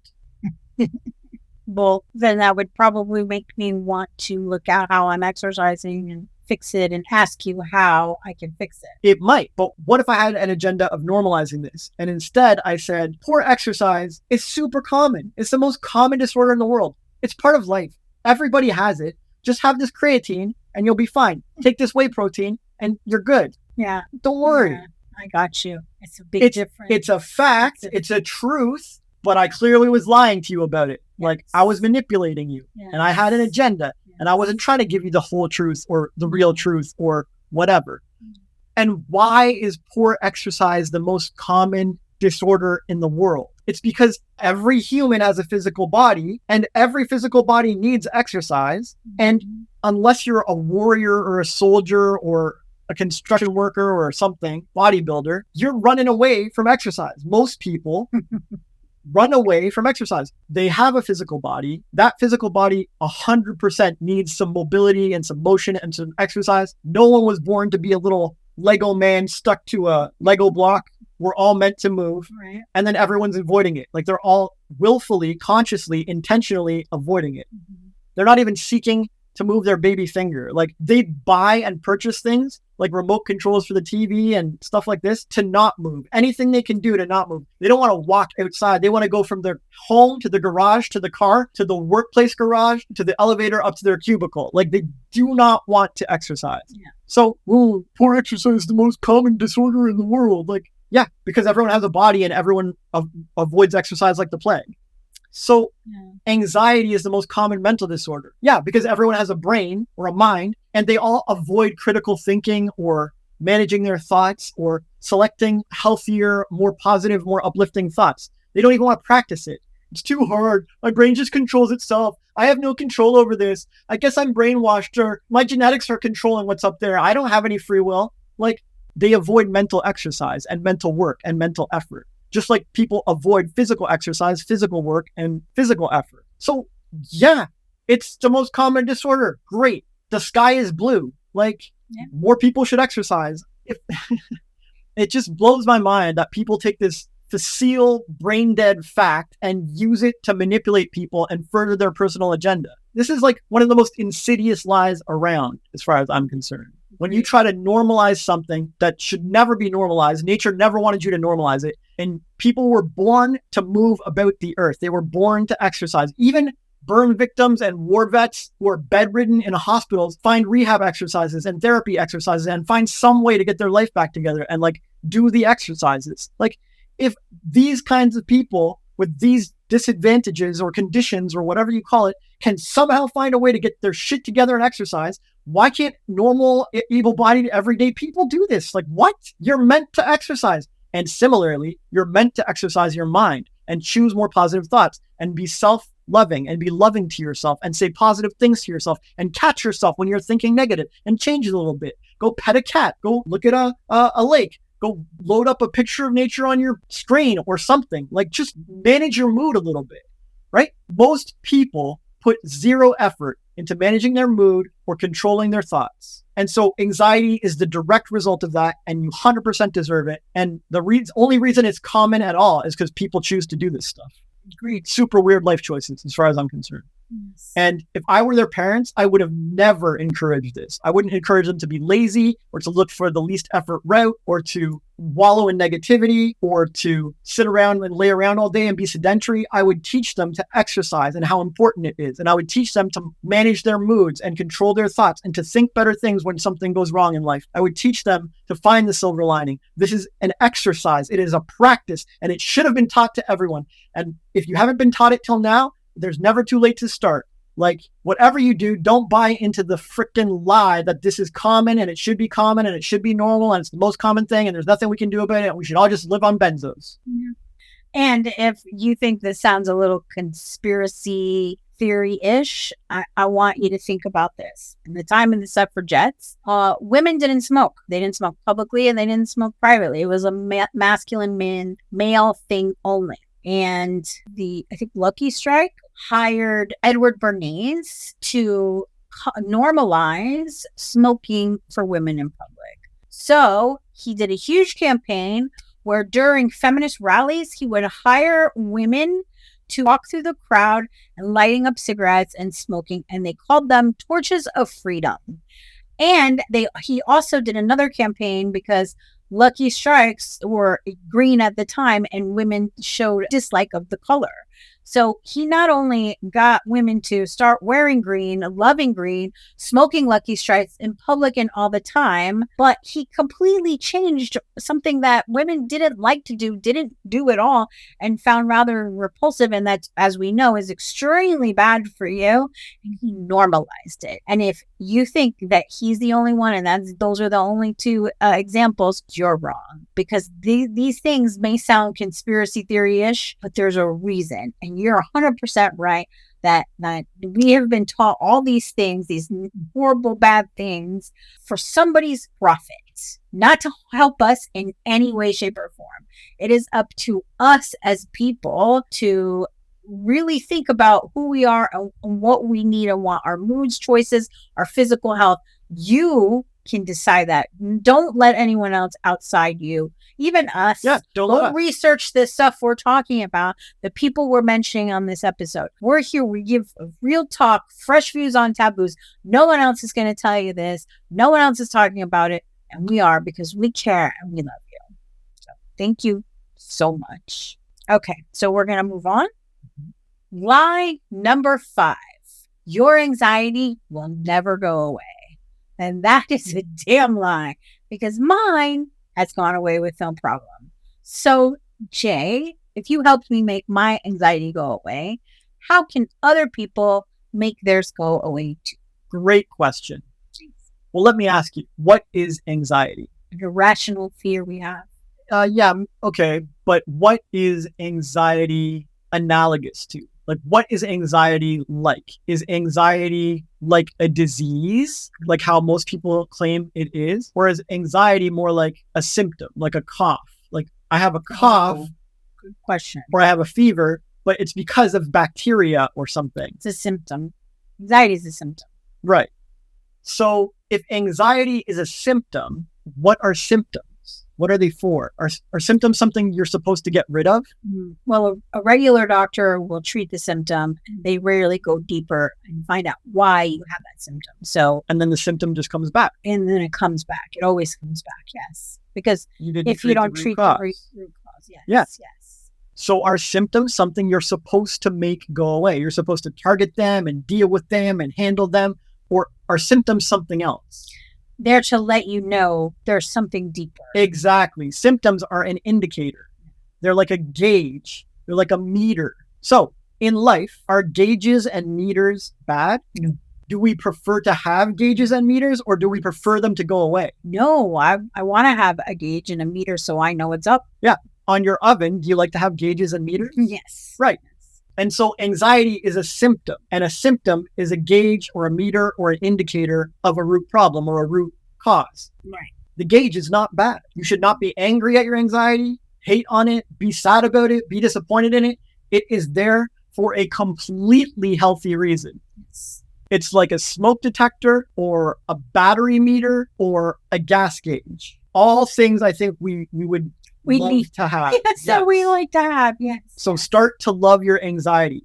Well, then that would probably make me want to look at how I'm exercising and fix it and ask you how I can fix it. It might, but what if I had an agenda of normalizing this? And instead I said, poor exercise is super common. It's the most common disorder in the world. It's part of life. Everybody has it. Just have this creatine and you'll be fine. Take this whey protein and you're good. Yeah. Don't worry. Yeah, I got you. It's a big difference. It's a fact. It's a truth, but I clearly was lying to you about it. Yes. Like I was manipulating you and I had an agenda and I wasn't trying to give you the whole truth or the real truth or whatever. And why is poor exercise the most common disorder in the world? It's because every human has a physical body and every physical body needs exercise. And unless you're a warrior or a soldier or a construction worker or something, bodybuilder, you're running away from exercise. Most people run away from exercise. They have a physical body. That physical body 100% needs some mobility and some motion and some exercise. No one was born to be a little Lego man stuck to a Lego block. We're all meant to move. Right. And then everyone's avoiding it. Like they're all willfully, consciously, intentionally avoiding it. They're not even seeking to move their baby finger. Like they buy and purchase things like remote controls for the TV and stuff like this to not move. Anything they can do to not move. They don't want to walk outside. They want to go from their home to the garage, to the car, to the workplace garage, to the elevator, up to their cubicle. Like they do not want to exercise. Yeah. So, poor exercise is the most common disorder in the world. Like, yeah, because everyone has a body and everyone avoids exercise like the plague. So anxiety is the most common mental disorder. Yeah, because everyone has a brain or a mind and they all avoid critical thinking or managing their thoughts or selecting healthier, more positive, more uplifting thoughts. They don't even want to practice it. It's too hard. My brain just controls itself. I have no control over this. I guess I'm brainwashed, or my genetics are controlling what's up there. I don't have any free will. Like they avoid mental exercise and mental work and mental effort. Just like people avoid physical exercise, physical work, and physical effort. So yeah, it's the most common disorder. Great. The sky is blue. Like more people should exercise. It just blows my mind that people take this facile, brain dead fact and use it to manipulate people and further their personal agenda. This is like one of the most insidious lies around, as far as I'm concerned. When you try to normalize something that should never be normalized, nature never wanted you to normalize it. And people were born to move about the earth. They were born to exercise. Even burn victims and war vets who are bedridden in hospitals find rehab exercises and therapy exercises and find some way to get their life back together and like do the exercises. Like if these kinds of people with these disadvantages or conditions or whatever you call it can somehow find a way to get their shit together and exercise, why can't normal, able-bodied, everyday people do this? Like, what? You're meant to exercise. And similarly, you're meant to exercise your mind and choose more positive thoughts and be self-loving and be loving to yourself and say positive things to yourself and catch yourself when you're thinking negative and change it a little bit. Go pet a cat. Go look at a lake. Go load up a picture of nature on your screen or something. Like, just manage your mood a little bit, right? Most people put zero effort into managing their mood or controlling their thoughts. And so anxiety is the direct result of that, and you 100% deserve it. And the only reason it's common at all is because people choose to do this stuff. Agreed. Super weird life choices as far as I'm concerned. Yes. And if I were their parents, I would have never encouraged this. I wouldn't encourage them to be lazy or to look for the least effort route or to wallow in negativity or to sit around and lay around all day and be sedentary. I would teach them to exercise and how important it is. And I would teach them to manage their moods and control their thoughts and to think better things when something goes wrong in life. I would teach them to find the silver lining. This is an exercise. It is a practice, and it should have been taught to everyone. And if you haven't been taught it till now, there's never too late to start. Like, whatever you do, don't buy into the freaking lie that this is common and it should be common and it should be normal and it's the most common thing and there's nothing we can do about it and we should all just live on benzos. Yeah. And if you think this sounds a little conspiracy theory-ish, I want you to think about this. In the time of the suffragettes, women didn't smoke. They didn't smoke publicly and they didn't smoke privately. It was a masculine male thing only. And I think Lucky Strike hired Edward Bernays to normalize smoking for women in public. So he did a huge campaign where during feminist rallies, he would hire women to walk through the crowd and lighting up cigarettes and smoking. And they called them torches of freedom. And he also did another campaign because Lucky Strikes were green at the time and women showed dislike of the color. So he not only got women to start wearing green, loving green, smoking Lucky Strikes in public and all the time, but he completely changed something that women didn't like to do, didn't do at all, and found rather repulsive. And that, as we know, is extremely bad for you. And he normalized it. And if you think that he's the only one and those are the only two examples, you're wrong. Because these things may sound conspiracy theory-ish, but there's a reason. And you're 100% right that we have been taught all these things, these horrible, bad things for somebody's profit, not to help us in any way, shape, or form. It is up to us as people to really think about who we are and what we need and want, our moods, choices, our physical health. You can decide that. Don't let anyone else outside you, even us. Yeah, don't research this stuff we're talking about, the people we're mentioning on this episode. We're here. We give real talk, fresh views on taboos. No one else is going to tell you this. No one else is talking about it. And we are, because we care and we love you. So thank you so much. Okay, so we're going to move on. Lie number 5. Your anxiety will never go away. And that is a damn lie, because mine has gone away with no problem. So, Jay, if you helped me make my anxiety go away, how can other people make theirs go away too? Great question. Well, let me ask you, what is anxiety? An irrational fear we have. Yeah, okay. But what is anxiety analogous to? Like, what is anxiety like? Is anxiety like a disease, like how most people claim it is? Or is anxiety more like a symptom, like a cough? Like, I have a cough. Good question. Or I have a fever, but it's because of bacteria or something. It's a symptom. Anxiety is a symptom. Right. So if anxiety is a symptom, what are symptoms? What are they for? Are symptoms something you're supposed to get rid of? Well, a regular doctor will treat the symptom. They rarely go deeper and find out why you have that symptom. So, and then the symptom just comes back. And then it comes back. It always comes back. Yes, because if you don't treat the root cause, yes. So are symptoms something you're supposed to make go away? You're supposed to target them and deal with them and handle them, or are symptoms something else? They're to let you know there's something deeper. Exactly. Symptoms are an indicator. They're like a gauge. They're like a meter. So in life, are gauges and meters bad? Do we prefer to have gauges and meters, or do we prefer them to go away? No, I want to have a gauge and a meter so I know what's up. Yeah. On your oven, do you like to have gauges and meters? Yes. Right. And so anxiety is a symptom, and a symptom is a gauge or a meter or an indicator of a root problem or a root cause. Right. The gauge is not bad. You should not be angry at your anxiety, hate on it, be sad about it, be disappointed in it. It is there for a completely healthy reason. Yes. It's like a smoke detector or a battery meter or a gas gauge. All things I think we would love to have. Yes, that we like to have. Yes. So start to love your anxiety.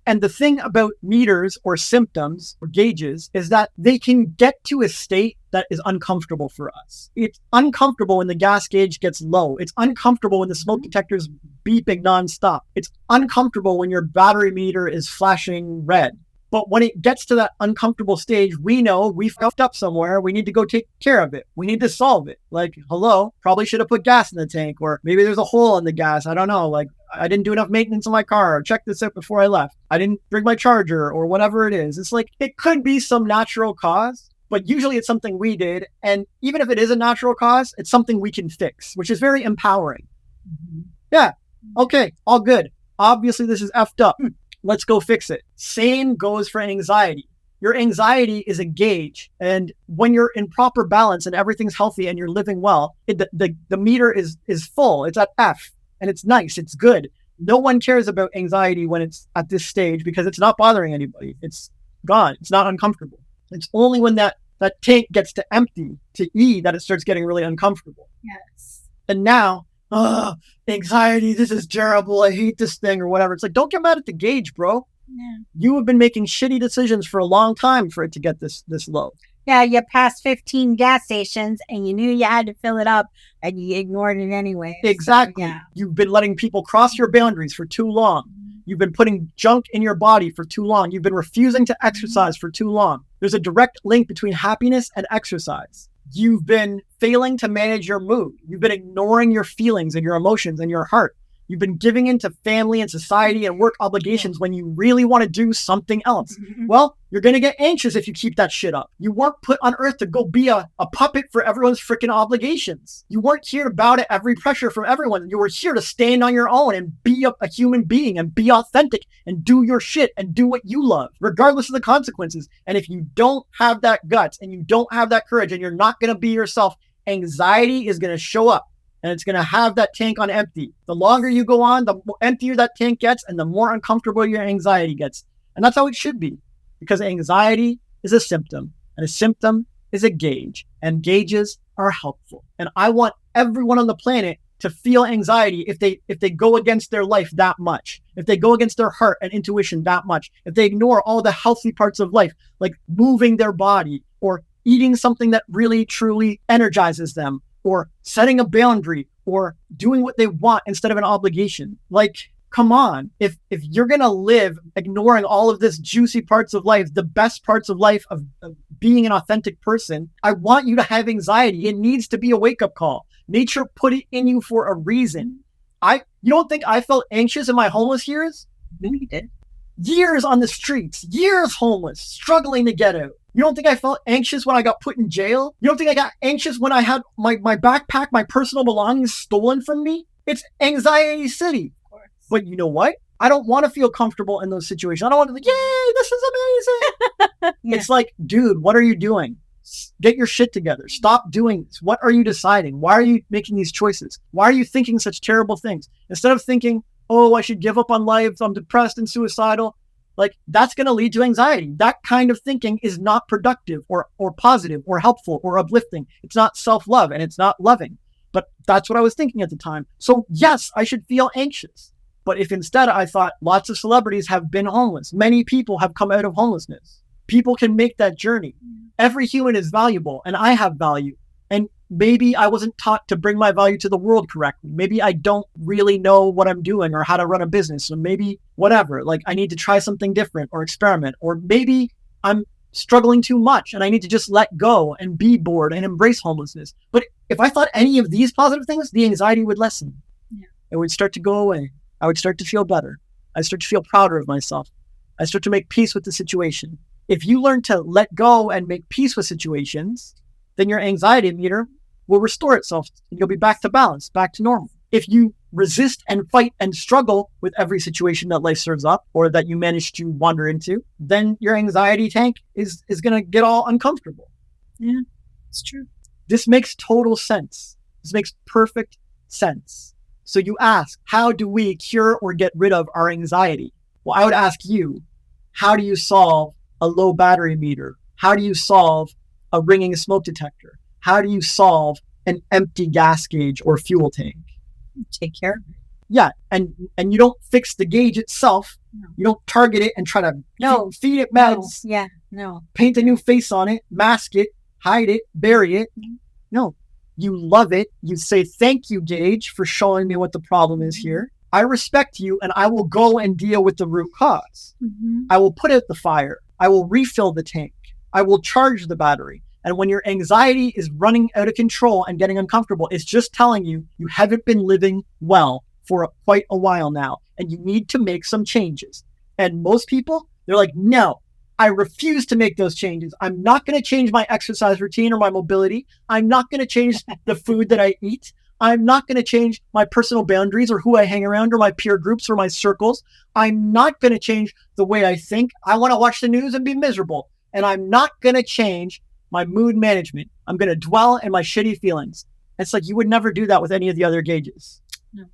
And the thing about meters or symptoms or gauges is that they can get to a state that is uncomfortable for us. It's uncomfortable when the gas gauge gets low. It's uncomfortable when the smoke detector's beeping nonstop. It's uncomfortable when your battery meter is flashing red. But when it gets to that uncomfortable stage, we know we fucked up somewhere. We need to go take care of it. We need to solve it. Like, hello, probably should have put gas in the tank, or maybe there's a hole in the gas. I don't know. Like, I didn't do enough maintenance on my car. Check this out before I left. I didn't bring my charger, or whatever it is. It's like, it could be some natural cause, but usually it's something we did. And even if it is a natural cause, it's something we can fix, which is very empowering. Mm-hmm. Yeah. Okay. All good. Obviously, this is effed up. Let's go fix it. Same goes for anxiety. Your anxiety is a gauge. And when you're in proper balance and everything's healthy and you're living well, the meter is full. It's at F and it's nice. It's good. No one cares about anxiety when it's at this stage because it's not bothering anybody. It's gone. It's not uncomfortable. It's only when that tank gets to empty, to E, that it starts getting really uncomfortable. Yes. And now, anxiety, this is terrible. I hate this thing or whatever. It's like, don't get mad at the gauge, bro. Yeah. You have been making shitty decisions for a long time for it to get this low. Yeah, you passed 15 gas stations and you knew you had to fill it up and you ignored it anyway. Exactly. So, yeah. You've been letting people cross your boundaries for too long. You've been putting junk in your body for too long. You've been refusing to exercise for too long. There's a direct link between happiness and exercise. You've been failing to manage your mood. You've been ignoring your feelings and your emotions and your heart. You've been giving into family and society and work obligations when you really want to do something else. Well, you're going to get anxious if you keep that shit up. You weren't put on earth to go be a puppet for everyone's freaking obligations. You weren't here to bow to every pressure from everyone. You were here to stand on your own and be a human being and be authentic and do your shit and do what you love, regardless of the consequences. And if you don't have that guts and you don't have that courage and you're not going to be yourself, anxiety is going to show up. And it's going to have that tank on empty. The longer you go on, the emptier that tank gets and the more uncomfortable your anxiety gets. And that's how it should be, because anxiety is a symptom and a symptom is a gauge, and gauges are helpful. And I want everyone on the planet to feel anxiety if they go against their life that much, if they go against their heart and intuition that much, if they ignore all the healthy parts of life, like moving their body or eating something that really truly energizes them, or setting a boundary, or doing what they want instead of an obligation. Like, come on. If you're going to live ignoring all of this juicy parts of life, the best parts of life of being an authentic person, I want you to have anxiety. It needs to be a wake-up call. Nature put it in you for a reason. You don't think I felt anxious in my homeless years? No, you did. Years on the streets, years homeless, struggling to get out. You don't think I felt anxious when I got put in jail? You don't think I got anxious when I had my backpack, my personal belongings stolen from me? It's anxiety city. Of course. But you know what? I don't want to feel comfortable in those situations. I don't want to be like, yay, this is amazing. Yeah. It's like, dude, what are you doing? Get your shit together. Stop doing this. What are you deciding? Why are you making these choices? Why are you thinking such terrible things? Instead of thinking, oh, I should give up on life, I'm depressed and suicidal. Like, that's going to lead to anxiety. That kind of thinking is not productive or positive or helpful or uplifting. It's not self-love and it's not loving. But that's what I was thinking at the time. So yes, I should feel anxious. But if instead I thought lots of celebrities have been homeless, many people have come out of homelessness. People can make that journey. Every human is valuable and I have value. And maybe I wasn't taught to bring my value to the world correctly. Maybe I don't really know what I'm doing or how to run a business. So maybe whatever, like I need to try something different or experiment. Or maybe I'm struggling too much and I need to just let go and be bored and embrace homelessness. But if I thought any of these positive things, the anxiety would lessen. Yeah. It would start to go away. I would start to feel better. I start to feel prouder of myself. I start to make peace with the situation. If you learn to let go and make peace with situations, then your anxiety meter will restore itself. You'll be back to balance, back to normal. If you resist and fight and struggle with every situation that life serves up or that you manage to wander into, then your anxiety tank is going to get all uncomfortable. Yeah, it's true. This makes total sense. This makes perfect sense. So you ask, how do we cure or get rid of our anxiety? Well, I would ask you, how do you solve a low battery meter? How do you solve a ringing smoke detector? How do you solve an empty gas gauge or fuel tank? Take care of it. Yeah, and you don't fix the gauge itself. No. You don't target it and try to feed it meds. No. Yeah, no. Paint a new face on it, mask it, hide it, bury it. No, you love it. You say, thank you, gauge, for showing me what the problem is here. I respect you, and I will go and deal with the root cause. Mm-hmm. I will put out the fire. I will refill the tank. I will charge the battery. And when your anxiety is running out of control and getting uncomfortable, it's just telling you you haven't been living well for quite a while now, and you need to make some changes. And most people, they're like, no, I refuse to make those changes. I'm not going to change my exercise routine or my mobility. I'm not going to change the food that I eat. I'm not going to change my personal boundaries or who I hang around or my peer groups or my circles. I'm not going to change the way I think. I want to watch the news and be miserable. And I'm not going to change my mood management. I'm going to dwell in my shitty feelings. It's like you would never do that with any of the other gauges. No.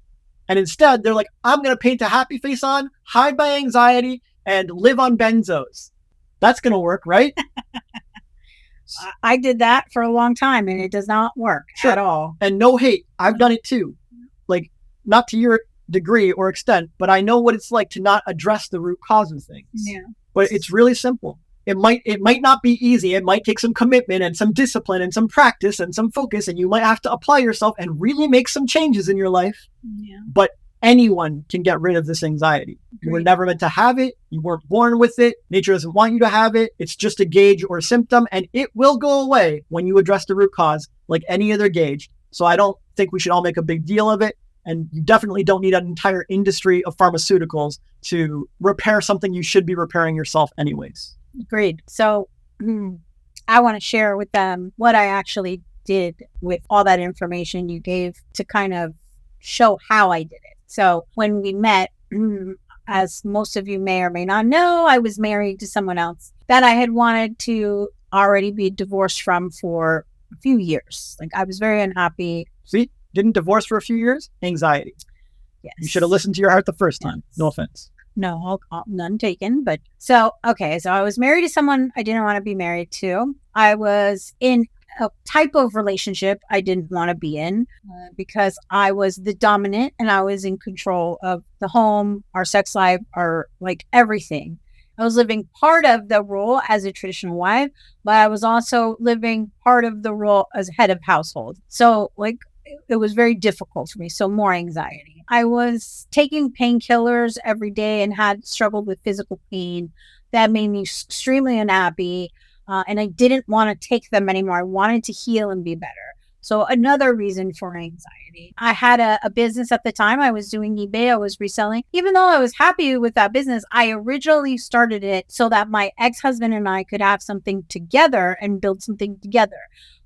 And instead, they're like, I'm going to paint a happy face on, hide my anxiety, and live on benzos. That's going to work, right? I did that for a long time, and it does not work at all. And no hate. I've done it too. Like, not to your degree or extent, but I know what it's like to not address the root cause of things. Yeah. But it's really simple. It might not be easy. It might take some commitment and some discipline and some practice and some focus, and you might have to apply yourself and really make some changes in your life. Yeah. But anyone can get rid of this anxiety. You were never meant to have it. You weren't born with it. Nature doesn't want you to have it. It's just a gauge or a symptom, and it will go away when you address the root cause like any other gauge. So I don't think we should all make a big deal of it. And you definitely don't need an entire industry of pharmaceuticals to repair something you should be repairing yourself anyways. Agreed. So I want to share with them what I actually did with all that information you gave to kind of show how I did it. So when we met, as most of you may or may not know, I was married to someone else that I had wanted to already be divorced from for a few years. Like, I was very unhappy. See, didn't divorce for a few years? Anxiety. Yes. You should have listened to your heart the first time. Yes. No offense. No, none taken. But so I was married to someone I didn't want to be married to. I was in a type of relationship I didn't want to be in because I was the dominant and I was in control of the home, our sex life, our like everything. I was living part of the role as a traditional wife, but I was also living part of the role as head of household. So like it was very difficult for me. So more anxiety. I was taking painkillers every day and had struggled with physical pain that made me extremely unhappy. And I didn't want to take them anymore. I wanted to heal and be better. So another reason for anxiety. I had a business at the time. I was doing eBay. I was reselling. Even though I was happy with that business, I originally started it so that my ex-husband and I could have something together and build something together.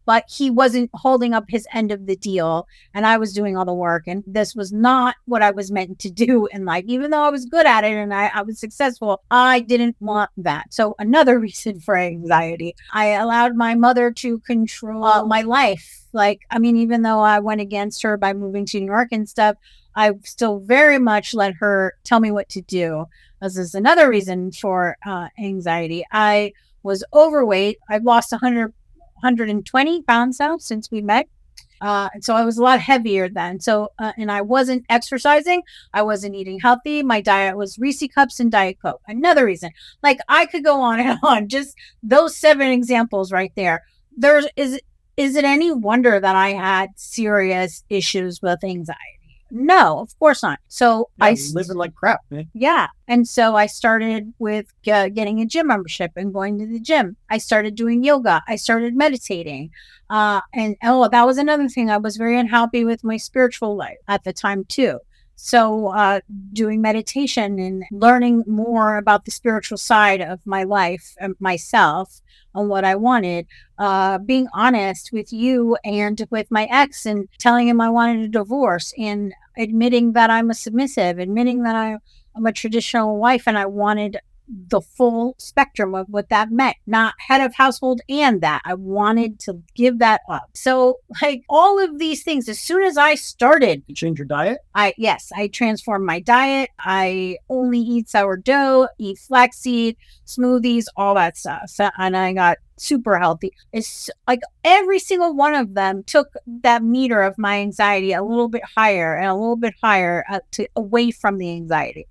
But he wasn't holding up his end of the deal, and I was doing all the work. And this was not what I was meant to do in life. Even though I was good at it and I was successful, I didn't want that. So another reason for anxiety, I allowed my mother to control my life. Like, I mean, even though I went against her by moving to New York and stuff, I still very much let her tell me what to do. This is another reason for anxiety. I was overweight. I've lost 120 pounds now since we met. And so I was a lot heavier then. So, and I wasn't exercising. I wasn't eating healthy. My diet was Reese cups and Diet Coke. Another reason. Like, I could go on and on. Just those 7 examples right there. Is it any wonder that I had serious issues with anxiety? No, of course not. So living like crap, man. Yeah. And so I started with getting a gym membership and going to the gym. I started doing yoga. I started meditating. And that was another thing. I was very unhappy with my spiritual life at the time too. So doing meditation and learning more about the spiritual side of my life and myself and what I wanted, being honest with you and with my ex and telling him I wanted a divorce and admitting that I'm a submissive, admitting that I'm a traditional wife and I wanted the full spectrum of what that meant, not head of household and that I wanted to give that up. So like all of these things, as soon as I started, You change your diet? I transformed my diet. I only eat sourdough, eat flaxseed, smoothies, all that stuff. So, and I got super healthy. It's like every single one of them took that meter of my anxiety a little bit higher and a little bit higher to away from the anxiety.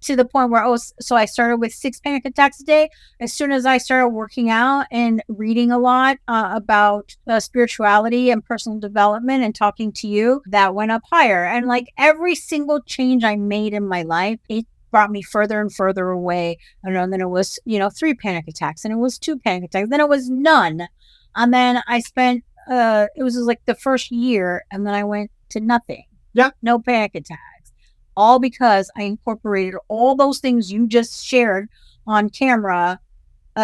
To the point where I started with 6 panic attacks a day. As soon as I started working out and reading a lot about spirituality and personal development and talking to you, that went up higher. And like every single change I made in my life, it brought me further and further away. And then it was, 3 panic attacks, and it was 2 panic attacks, then it was none. And then I spent, it was like the first year, and then I went to nothing. Yeah. No panic attacks. All because I incorporated all those things you just shared on camera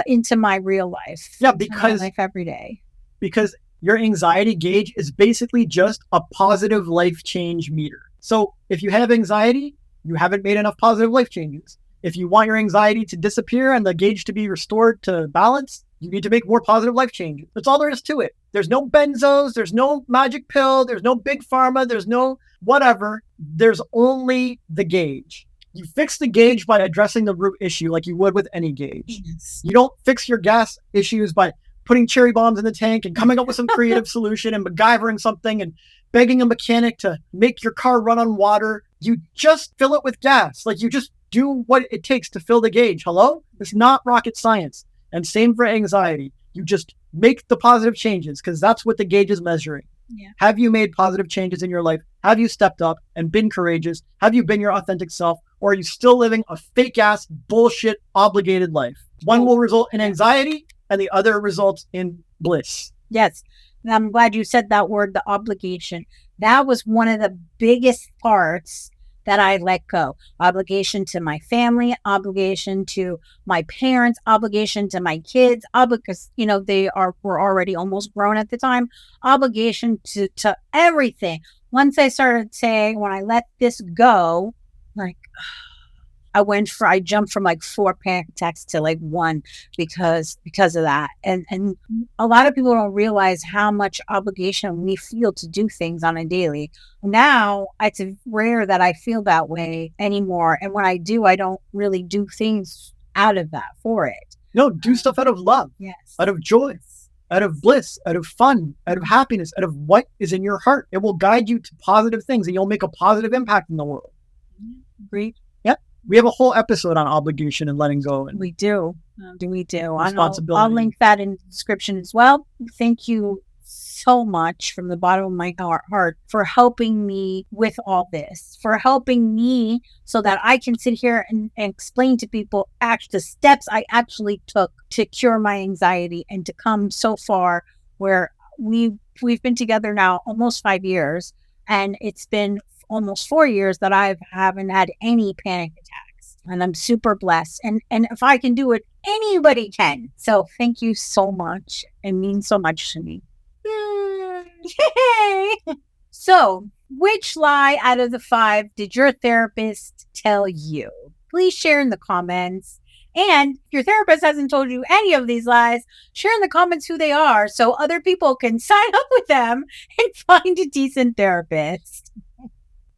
into my real life. Yeah, because my life every day. Because your anxiety gauge is basically just a positive life change meter. So if you have anxiety, you haven't made enough positive life changes. If you want your anxiety to disappear and the gauge to be restored to balance, you need to make more positive life changes. That's all there is to it. There's no benzos, there's no magic pill, there's no big pharma, there's no whatever. There's only the gauge. You fix the gauge by addressing the root issue like you would with any gauge. Yes. You don't fix your gas issues by putting cherry bombs in the tank and coming up with some creative solution and MacGyvering something and begging a mechanic to make your car run on water. You just fill it with gas. Like you just do what it takes to fill the gauge. Hello? It's not rocket science. And same for anxiety. You just make the positive changes because that's what the gauge is measuring. Yeah. Have you made positive changes in your life? Have you stepped up and been courageous? Have you been your authentic self? Or are you still living a fake ass bullshit obligated life? One will result in anxiety and the other results in bliss. Yes. And I'm glad you said that word, the obligation. That was one of the biggest parts that I let go. Obligation to my family, obligation to my parents, obligation to my kids, because were already almost grown at the time. Obligation to everything. Once I started saying, when I let this go, like I jumped from like 4 panic attacks to like 1 because of that. And a lot of people don't realize how much obligation we feel to do things on a daily. Now it's rare that I feel that way anymore. And when I do, I don't really do things out of that for it. No, do stuff out of love, yes, out of joy, out of bliss, out of fun, out of happiness, out of what is in your heart. It will guide you to positive things and you'll make a positive impact in the world. Agreed. We have a whole episode on obligation and letting go. And we do. Responsibility. I'll link that in the description as well. Thank you so much from the bottom of my heart for helping me with all this, for helping me so that I can sit here and explain to people the steps I actually took to cure my anxiety and to come so far where we've been together now almost 5 years, and it's been almost 4 years that I haven't had any panic attacks, and I'm super blessed. And if I can do it, anybody can. So thank you so much. It means so much to me. Yay! So, which lie out of the 5 did your therapist tell you? Please share in the comments. And if your therapist hasn't told you any of these lies, share in the comments who they are so other people can sign up with them and find a decent therapist.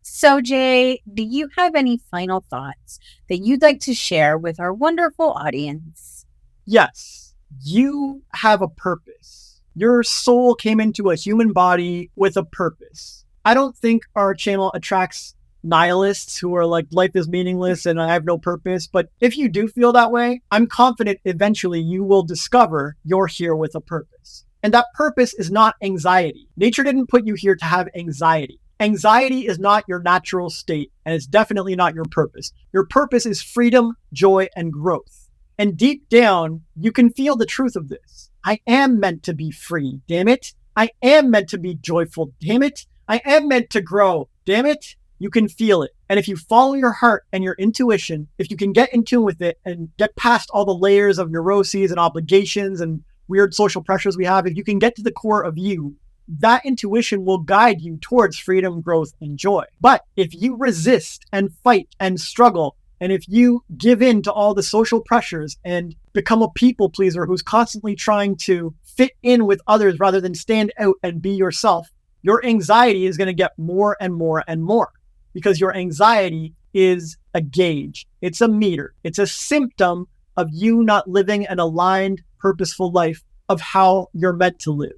So, Jay, do you have any final thoughts that you'd like to share with our wonderful audience? Yes, you have a purpose. Your soul came into a human body with a purpose. I don't think our channel attracts nihilists who are like, life is meaningless and I have no purpose. But if you do feel that way, I'm confident eventually you will discover you're here with a purpose. And that purpose is not anxiety. Nature didn't put you here to have anxiety. Anxiety is not your natural state, and it's definitely not your purpose. Your purpose is freedom, joy, and growth. And deep down, you can feel the truth of this. I am meant to be free, damn it. I am meant to be joyful, damn it. I am meant to grow, damn it. You can feel it. And if you follow your heart and your intuition, if you can get in tune with it and get past all the layers of neuroses and obligations and weird social pressures we have, if you can get to the core of you, that intuition will guide you towards freedom, growth, and joy. But if you resist and fight and struggle, and if you give in to all the social pressures and become a people pleaser who's constantly trying to fit in with others rather than stand out and be yourself, your anxiety is going to get more and more and more, because your anxiety is a gauge. It's a meter. It's a symptom of you not living an aligned, purposeful life of how you're meant to live.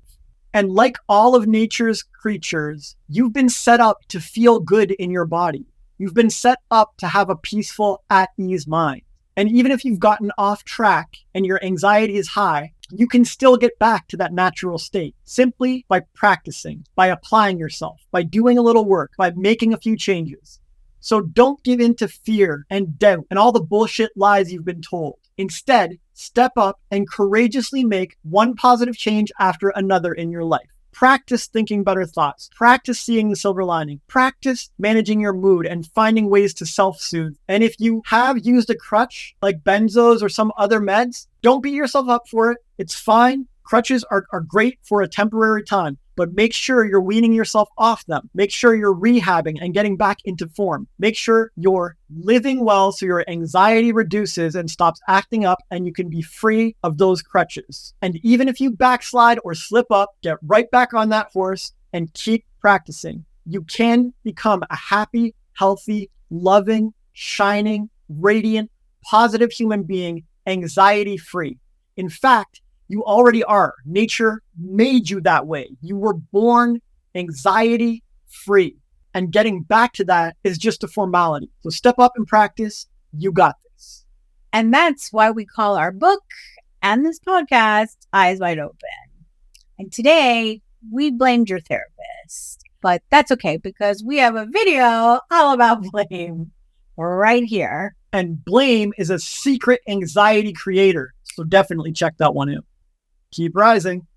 And like all of nature's creatures, you've been set up to feel good in your body. You've been set up to have a peaceful, at ease mind. And even if you've gotten off track and your anxiety is high, you can still get back to that natural state simply by practicing, by applying yourself, by doing a little work, by making a few changes. So don't give in to fear and doubt and all the bullshit lies you've been told. Instead, step up and courageously make one positive change after another in your life. Practice thinking better thoughts. Practice seeing the silver lining. Practice managing your mood and finding ways to self-soothe. And if you have used a crutch like benzos or some other meds, don't beat yourself up for it. It's fine. Crutches are great for a temporary time, but make sure you're weaning yourself off them. Make sure you're rehabbing and getting back into form. Make sure you're living well so your anxiety reduces and stops acting up and you can be free of those crutches. And even if you backslide or slip up, get right back on that horse and keep practicing. You can become a happy, healthy, loving, shining, radiant, positive human being, anxiety-free. In fact, you already are. Nature made you that way. You were born anxiety-free. And getting back to that is just a formality. So step up and practice. You got this. And that's why we call our book and this podcast Eyes Wide Open. And today we blamed your therapist. But that's okay because we have a video all about blame right here. And blame is a secret anxiety creator. So definitely check that one out. Keep rising.